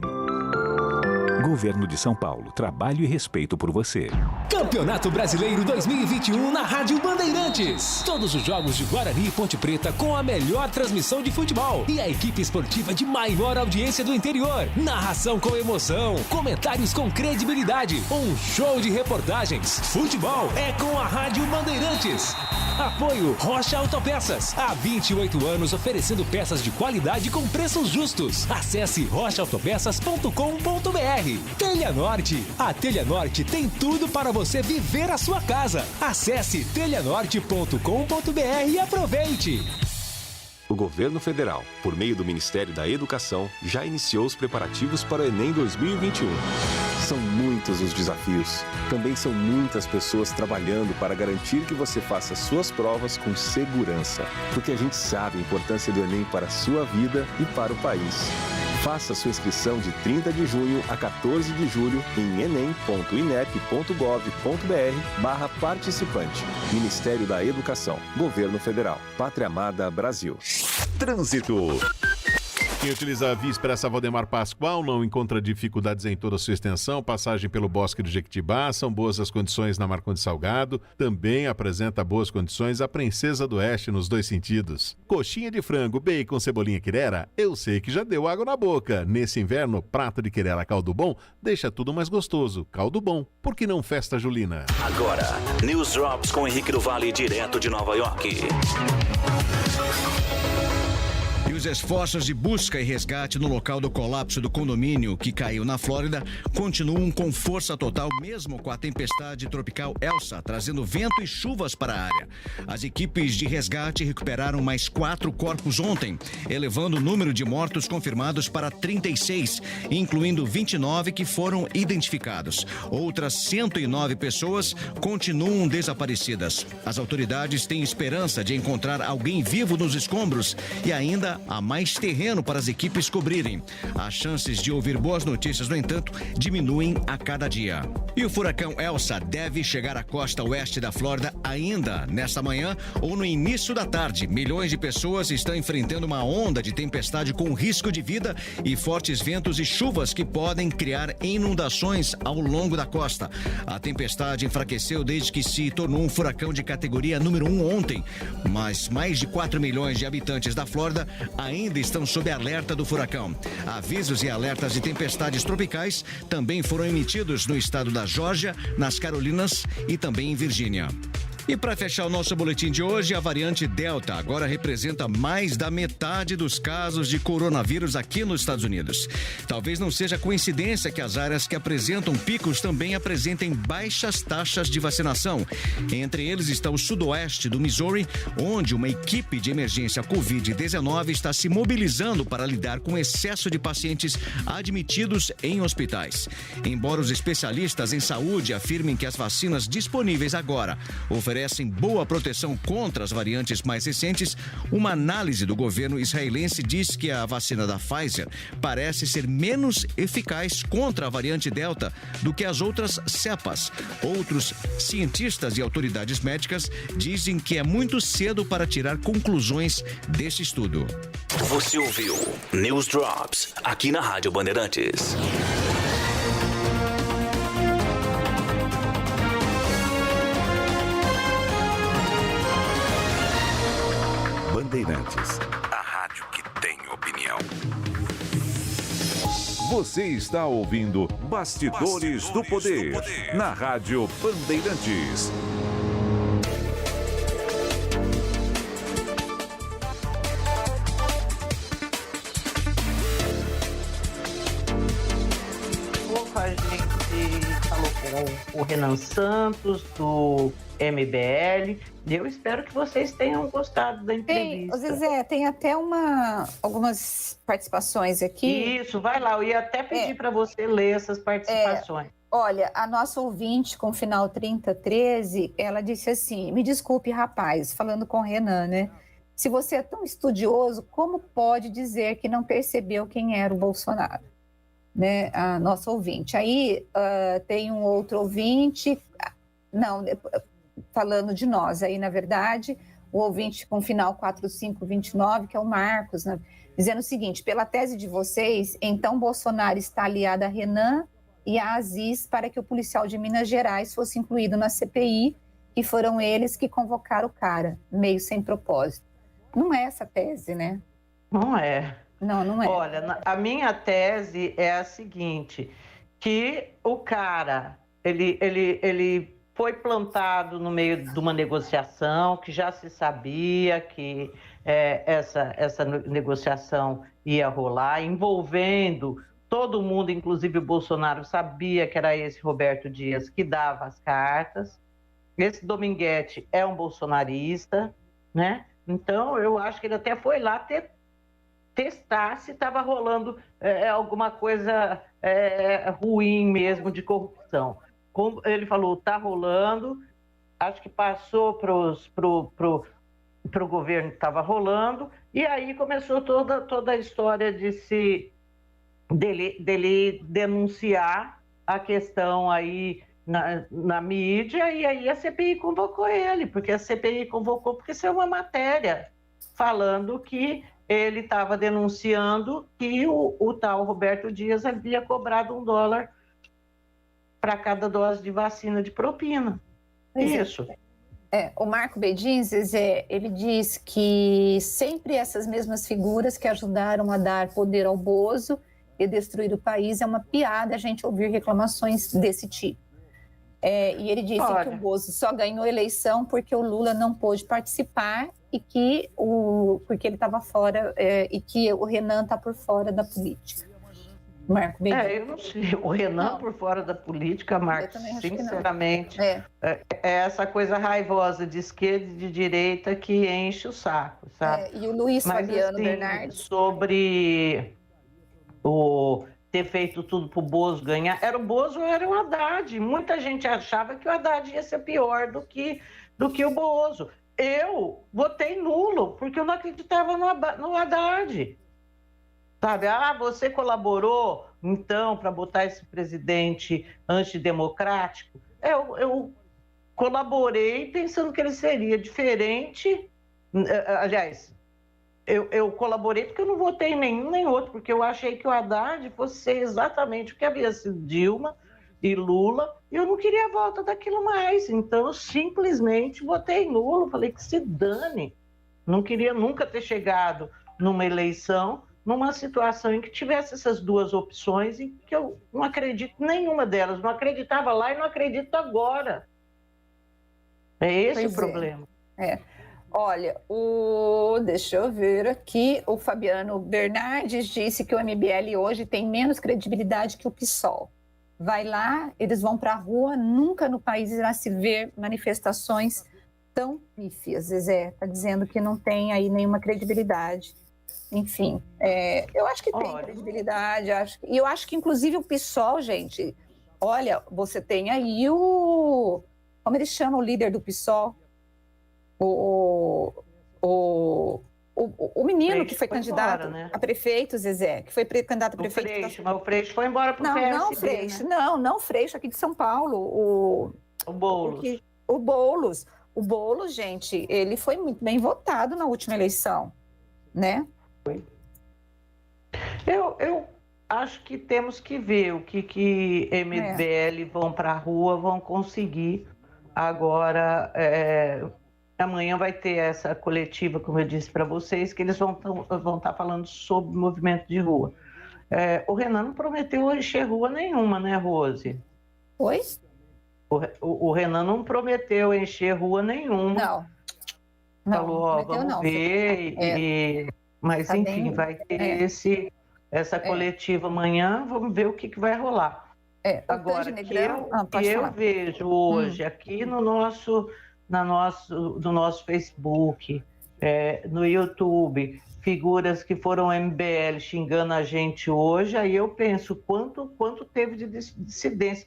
Governo de São Paulo. Trabalho e respeito por você. Campeonato Brasileiro 2021 na Rádio Bandeirantes. Todos os jogos de Guarani e Ponte Preta com a melhor transmissão de futebol. E a equipe esportiva de maior audiência do interior. Narração com emoção. Comentários com credibilidade. Um show de reportagens. Futebol é com a Rádio Bandeirantes. Apoio Rocha Autopeças. Há 28 anos oferecendo peças de qualidade com preços justos. Acesse rochaautopeças.com.br. Telha Norte. A Telha Norte tem tudo para você viver a sua casa. Acesse telhanorte.com.br e aproveite. O governo federal, por meio do Ministério da Educação, já iniciou os preparativos para o Enem 2021. São muitos os desafios. Também são muitas pessoas trabalhando para garantir que você faça suas provas com segurança. Porque a gente sabe a importância do Enem para a sua vida e para o país. Faça sua inscrição de 30 de junho a 14 de julho em enem.inep.gov.br/participante. Ministério da Educação, Governo Federal, Pátria Amada Brasil. Trânsito. Quem utiliza a Via Expressa Valdemar Pascoal não encontra dificuldades em toda a sua extensão. Passagem pelo Bosque do Jequitibá, são boas as condições na Marcondes Salgado. Também apresenta boas condições a Princesa do Oeste nos 2 sentidos. Coxinha de frango, bacon, cebolinha quirera, eu sei que já deu água na boca. Nesse inverno, prato de quirera caldo bom deixa tudo mais gostoso. Caldo bom, por que não festa julina? Agora, News Drops com Henrique do Vale, direto de Nova York. E os esforços de busca e resgate no local do colapso do condomínio que caiu na Flórida continuam com força total, mesmo com a tempestade tropical Elsa, trazendo vento e chuvas para a área. As equipes de resgate recuperaram mais 4 corpos ontem, elevando o número de mortos confirmados para 36, incluindo 29 que foram identificados. Outras 109 pessoas continuam desaparecidas. As autoridades têm esperança de encontrar alguém vivo nos escombros e ainda há mais terreno para as equipes cobrirem. As chances de ouvir boas notícias, no entanto, diminuem a cada dia. E o furacão Elsa deve chegar à costa oeste da Flórida ainda nesta manhã ou no início da tarde. Milhões de pessoas estão enfrentando uma onda de tempestade com risco de vida e fortes ventos e chuvas que podem criar inundações ao longo da costa. A tempestade enfraqueceu desde que se tornou um furacão de categoria número 1 ontem, mas mais de 4 milhões de habitantes da Flórida ainda estão sob alerta do furacão. Avisos e alertas de tempestades tropicais também foram emitidos no estado da Geórgia, nas Carolinas e também em Virgínia. E para fechar o nosso boletim de hoje, a variante Delta agora representa mais da metade dos casos de coronavírus aqui nos Estados Unidos. Talvez não seja coincidência que as áreas que apresentam picos também apresentem baixas taxas de vacinação. Entre eles está o sudoeste do Missouri, onde uma equipe de emergência Covid-19 está se mobilizando para lidar com o excesso de pacientes admitidos em hospitais. Embora os especialistas em saúde afirmem que as vacinas disponíveis agora oferecem boa proteção contra as variantes mais recentes, uma análise do governo israelense diz que a vacina da Pfizer parece ser menos eficaz contra a variante Delta do que as outras cepas. Outros cientistas e autoridades médicas dizem que é muito cedo para tirar conclusões desse estudo. Você ouviu News Drops aqui na Rádio Bandeirantes. Bandeirantes, a rádio que tem opinião. Você está ouvindo Bastidores do Poder, na Rádio Bandeirantes. A gente falou com o Renan Santos, do MBL. Eu espero que vocês tenham gostado da entrevista. Zezé, tem até algumas participações aqui. Isso, vai lá. Eu ia até pedir para você ler essas participações. Olha, a nossa ouvinte com o final 3013, ela disse assim: me desculpe, rapaz, falando com o Renan, né? Se você é tão estudioso, como pode dizer que não percebeu quem era o Bolsonaro? Né, a nossa ouvinte. Aí tem um outro ouvinte, falando de nós, aí na verdade, o ouvinte com final 4529, que é o Marcos, né, dizendo o seguinte: pela tese de vocês, então Bolsonaro está aliado a Renan e a Aziz para que o policial de Minas Gerais fosse incluído na CPI, e foram eles que convocaram o cara, meio sem propósito. Não é essa tese, né? Não é. Não é. Olha, a minha tese é a seguinte, que o cara, ele foi plantado no meio de uma negociação, que já se sabia que essa negociação ia rolar, envolvendo todo mundo, inclusive o Bolsonaro sabia que era esse Roberto Dias que dava as cartas. Esse Dominguete é um bolsonarista, né? Então, eu acho que ele até foi lá testar se estava rolando alguma coisa ruim mesmo de corrupção. Como ele falou, está rolando, acho que passou para o governo que estava rolando, e aí começou toda a história dele denunciar a questão aí na mídia, e aí a CPI convocou ele, porque a CPI convocou porque isso é uma matéria falando que ele estava denunciando que o tal Roberto Dias havia cobrado $1 para cada dose de vacina de propina. Isso. O Marco Bedin, Zezé, ele diz que sempre essas mesmas figuras que ajudaram a dar poder ao Bozo e destruir o país, é uma piada a gente ouvir reclamações desse tipo. E ele disse que o Bozo só ganhou a eleição porque o Lula não pôde participar e que porque ele estava fora e que o Renan está por fora da política. Marco Bedin. Eu não sei. O Renan por fora da política, Marcos, sinceramente, é essa coisa raivosa de esquerda e de direita que enche o saco, sabe? E o Luiz Fabiano assim, Bernardes. Sobre ter feito tudo para o Bozo ganhar, era o Bozo ou era o Haddad? Muita gente achava que o Haddad ia ser pior do que o Bozo. Eu votei nulo, porque eu não acreditava no Haddad. Sabe, você colaborou, então, para botar esse presidente antidemocrático? Eu colaborei pensando que ele seria diferente. Aliás, eu colaborei porque eu não votei em nenhum nem outro, porque eu achei que o Haddad fosse ser exatamente o que havia sido Dilma e Lula, e eu não queria a volta daquilo mais. Então, eu simplesmente votei nulo, falei que se dane. Não queria nunca ter chegado numa eleição numa situação em que tivesse essas duas opções e que eu não acredito em nenhuma delas. Não acreditava lá e não acredito agora. É esse o problema. Olha, deixa eu ver aqui, o Fabiano Bernardes disse que o MBL hoje tem menos credibilidade que o PSOL. Vai lá, eles vão para a rua, nunca no país irá se ver manifestações tão pífias. Zezé está dizendo que não tem aí nenhuma credibilidade. Enfim, eu acho que tem credibilidade, e eu acho que inclusive o PSOL, gente, olha, você tem aí como ele chama o líder do PSOL? O menino que foi candidato a prefeito, Zezé, que foi candidato a prefeito. Mas o Freixo foi embora para o PSD, Não, Freixo, né? não, Freixo aqui de São Paulo. O Boulos. O Boulos. O Boulos, gente, ele foi muito bem votado na última eleição, né? Eu acho que temos que ver o que MBL vão para a rua, vão conseguir. Agora, amanhã vai ter essa coletiva, como eu disse para vocês, que eles vão estar falando sobre movimento de rua. O Renan não prometeu encher rua nenhuma, né, Rose? Oi? O Renan não prometeu encher rua nenhuma. Não. Falou, vamos ver. Mas, tá enfim, vai ter essa coletiva amanhã, vamos ver o que vai rolar. Agora, eu vejo hoje aqui no nosso Facebook, no YouTube, figuras que foram MBL xingando a gente hoje, aí eu penso quanto teve de dissidência,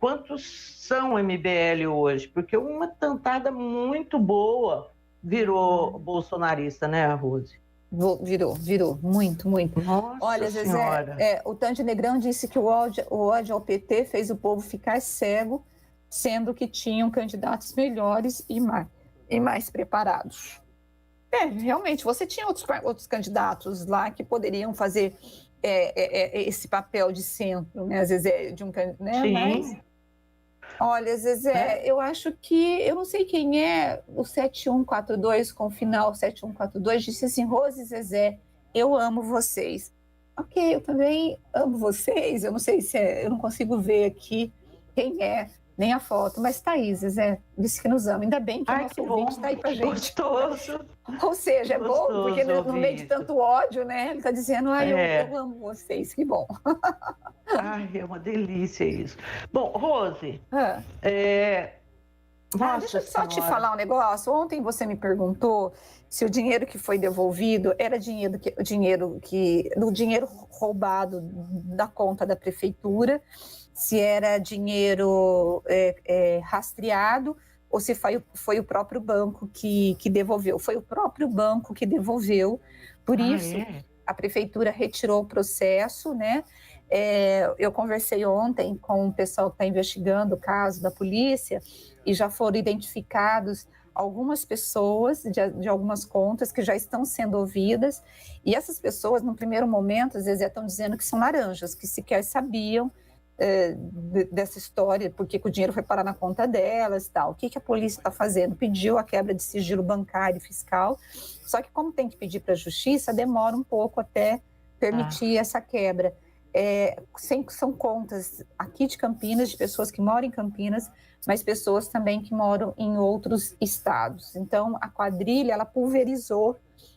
quantos são MBL hoje, porque uma tantada muito boa virou bolsonarista, né, Rose? Virou, muito. Nossa Olha, Zezé, o Tandy Negrão disse que o ódio ao PT fez o povo ficar cego, sendo que tinham candidatos melhores e mais preparados. Realmente, você tinha outros candidatos lá que poderiam fazer esse papel de centro, né, Zezé, de um candidato, né? Sim. Mas, olha, Zezé, eu acho que, eu não sei quem é o 7142 com o final 7142, disse assim: Rose e Zezé, eu amo vocês. Ok, eu também amo vocês, eu não sei se eu não consigo ver aqui quem é, nem a foto, mas tá aí, Zezé, disse que nos ama. Ainda bem que o nosso ouvinte está aí pra gente. Gostoso. Ou seja, é bom, porque no meio de tanto ódio, né, ele está dizendo, eu amo vocês, que bom. É uma delícia isso. Bom, Rose, deixa eu só te falar um negócio. Ontem você me perguntou se o dinheiro que foi devolvido era dinheiro roubado da conta da prefeitura, se era dinheiro rastreado ou se foi o próprio banco que devolveu. Foi o próprio banco que devolveu, por isso a prefeitura retirou o processo, né? Eu conversei ontem com o pessoal que está investigando o caso da polícia e já foram identificados algumas pessoas de algumas contas que já estão sendo ouvidas, e essas pessoas, no primeiro momento, às vezes estão dizendo que são laranjas, que sequer sabiam dessa história, porque o dinheiro foi parar na conta delas e tal. O que a polícia está fazendo? Pediu a quebra de sigilo bancário e fiscal, só que como tem que pedir para a justiça, demora um pouco até permitir essa quebra. São contas aqui de Campinas, de pessoas que moram em Campinas, mas pessoas também que moram em outros estados. Então, a quadrilha, ela pulverizou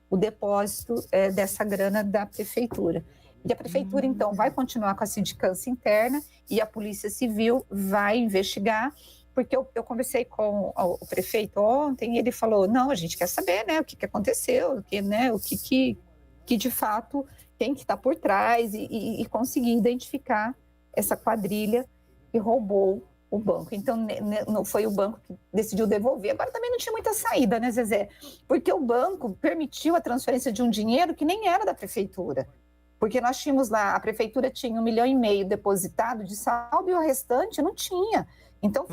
o depósito dessa grana da prefeitura. E a prefeitura, então, vai continuar com a sindicância interna e a Polícia Civil vai investigar, porque eu conversei com o prefeito ontem e ele falou, não, a gente quer saber, né, o que aconteceu, o que de fato, quem que está por trás e conseguir identificar essa quadrilha que roubou o banco. Então, não foi o banco que decidiu devolver. Agora também não tinha muita saída, né, Zezé? Porque o banco permitiu a transferência de um dinheiro que nem era da prefeitura. Porque nós tínhamos lá, a prefeitura tinha 1,5 milhão depositado de saldo e o restante não tinha. Então,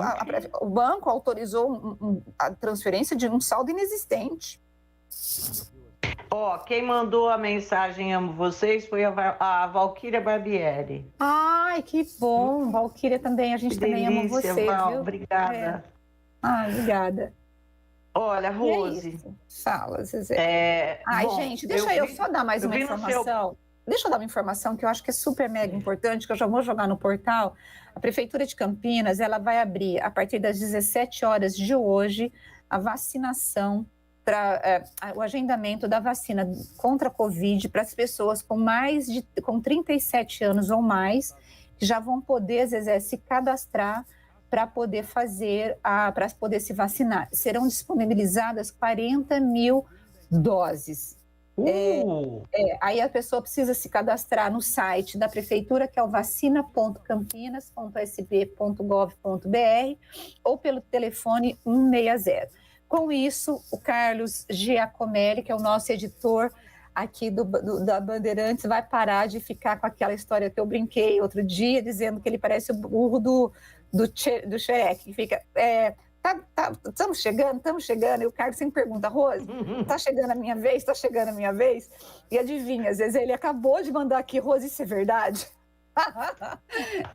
o banco autorizou a transferência de um saldo inexistente. Quem mandou a mensagem amo vocês foi a Valquíria Barbieri. Ai, que bom. Valquíria também, a gente que também delícia, ama você, Val, viu? Obrigada. Obrigada. Olha, Rose. Fala, Zezé. Gente, deixa eu só dar mais uma informação. Deixa eu dar uma informação que eu acho que é super mega importante, que eu já vou jogar no portal. A Prefeitura de Campinas, ela vai abrir, a partir das 17 horas de hoje, a vacinação, o agendamento da vacina contra a Covid para as pessoas com 37 anos ou mais, que já vão poder, Zezé, se cadastrar para poder para poder se vacinar. Serão disponibilizadas 40 mil doses. Aí a pessoa precisa se cadastrar no site da prefeitura, que é o vacina.campinas.sb.gov.br ou pelo telefone 160. Com isso, o Carlos Giacomelli, que é o nosso editor aqui da Bandeirantes, vai parar de ficar com aquela história que eu brinquei outro dia, dizendo que ele parece o burro do Shrek, que fica... Estamos chegando, e o Carlos sempre pergunta, Rose, está chegando a minha vez? Está chegando a minha vez? E adivinha, às vezes ele acabou de mandar aqui, Rose, isso é verdade?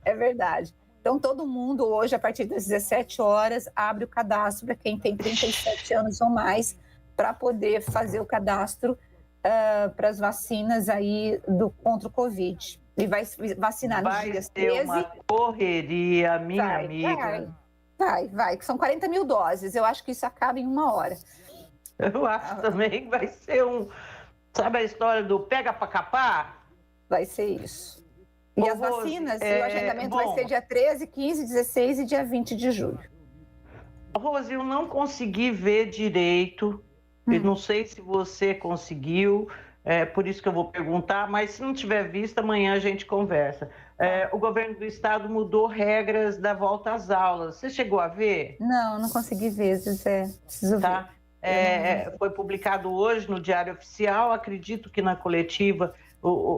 É verdade. Então, todo mundo hoje, a partir das 17 horas, abre o cadastro para quem tem 37 anos ou mais, para poder fazer o cadastro para as vacinas aí contra o Covid. E vai vacinar nos dias 13. Vai ter uma correria, minha amiga. Vai, que são 40 mil doses. Eu acho que isso acaba em 1 hora. Eu acho também que vai ser sabe a história do pega pra capar? Vai ser isso. E as vacinas, o agendamento vai ser dia 13, 15, 16 e dia 20 de julho. Rose, eu não consegui ver direito. Eu não sei se você conseguiu. Por isso que eu vou perguntar, mas se não tiver visto, amanhã a gente conversa. O governo do estado mudou regras da volta às aulas. Você chegou a ver? Não consegui ver, Zezé. Preciso ver. Foi publicado hoje no Diário Oficial. Acredito que na coletiva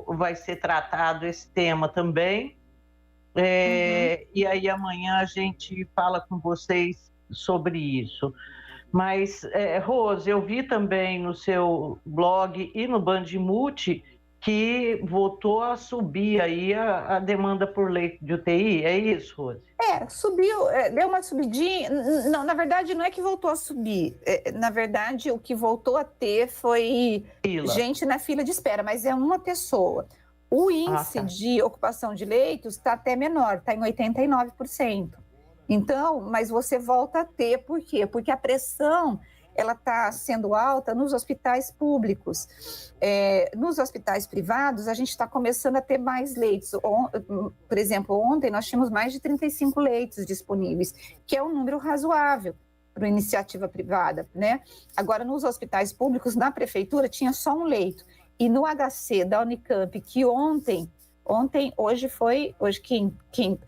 vai ser tratado esse tema também. E aí amanhã a gente fala com vocês sobre isso. Mas, Rose, eu vi também no seu blog e no Bandimulti que voltou a subir aí a demanda por leito de UTI, é isso, Rose? Subiu, deu uma subidinha. Não, na verdade, não é que voltou a subir. Na verdade, o que voltou a ter foi gente na fila de espera, mas é uma pessoa. O índice de ocupação de leitos está até menor, está em 89%. Então, mas você volta a ter, por quê? Porque a pressão, ela está sendo alta nos hospitais públicos. Nos hospitais privados, a gente está começando a ter mais leitos. Por exemplo, ontem nós tínhamos mais de 35 leitos disponíveis, que é um número razoável para iniciativa privada, né? Agora, nos hospitais públicos, na prefeitura, tinha só um leito. E no HC da Unicamp, que hoje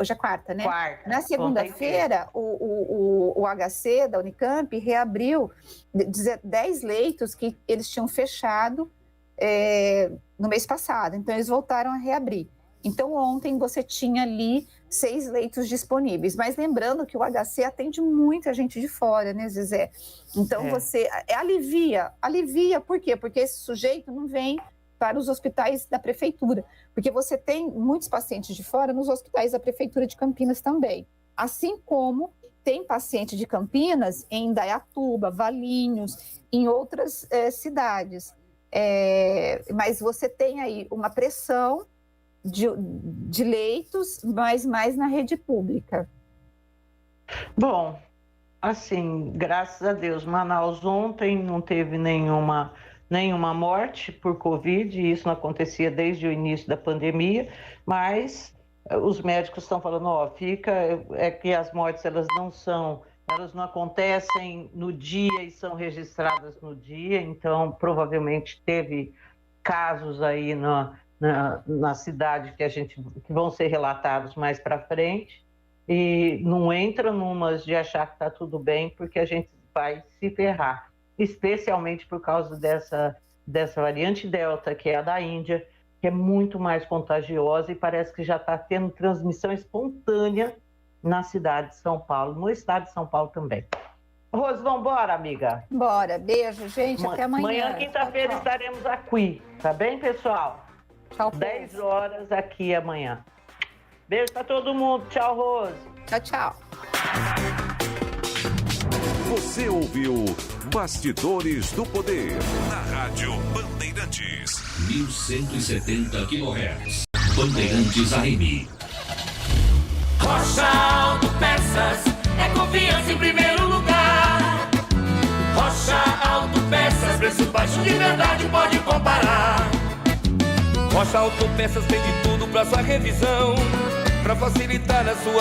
é quarta, né? Quarta. Na segunda-feira, o HC da Unicamp reabriu 10 leitos que eles tinham fechado no mês passado. Então, eles voltaram a reabrir. Então, ontem você tinha ali 6 leitos disponíveis. Mas lembrando que o HC atende muita gente de fora, né, Zezé? Então, você alivia. Por quê? Porque esse sujeito não vem para os hospitais da prefeitura. Porque você tem muitos pacientes de fora nos hospitais da prefeitura de Campinas também. Assim como tem paciente de Campinas em Indaiatuba, Valinhos, em outras cidades. Mas você tem aí uma pressão de leitos, mas mais na rede pública. Bom, assim, graças a Deus, Manaus ontem não teve nenhuma morte por Covid, e isso não acontecia desde o início da pandemia, mas os médicos estão falando, é que as mortes elas não acontecem no dia e são registradas no dia, então provavelmente teve casos aí na cidade que vão ser relatados mais para frente, e não entra numas de achar que está tudo bem, porque a gente vai se ferrar, especialmente por causa dessa variante Delta, que é a da Índia, que é muito mais contagiosa e parece que já está tendo transmissão espontânea na cidade de São Paulo, no estado de São Paulo também. Rose, vamos embora, amiga? Bora, beijo, gente, até amanhã. Amanhã, quinta-feira, estaremos aqui, tá bem, pessoal? Tchau, 10 horas aqui amanhã. Beijo pra todo mundo, tchau, Rose. Tchau. Você ouviu Bastidores do Poder, na Rádio Bandeirantes. 1170 kHz. Bandeirantes AM. Rocha Autopeças é confiança em primeiro lugar. Rocha Autopeças, preço baixo de verdade, pode comparar. Rocha Autopeças tem de tudo pra sua revisão, pra facilitar a sua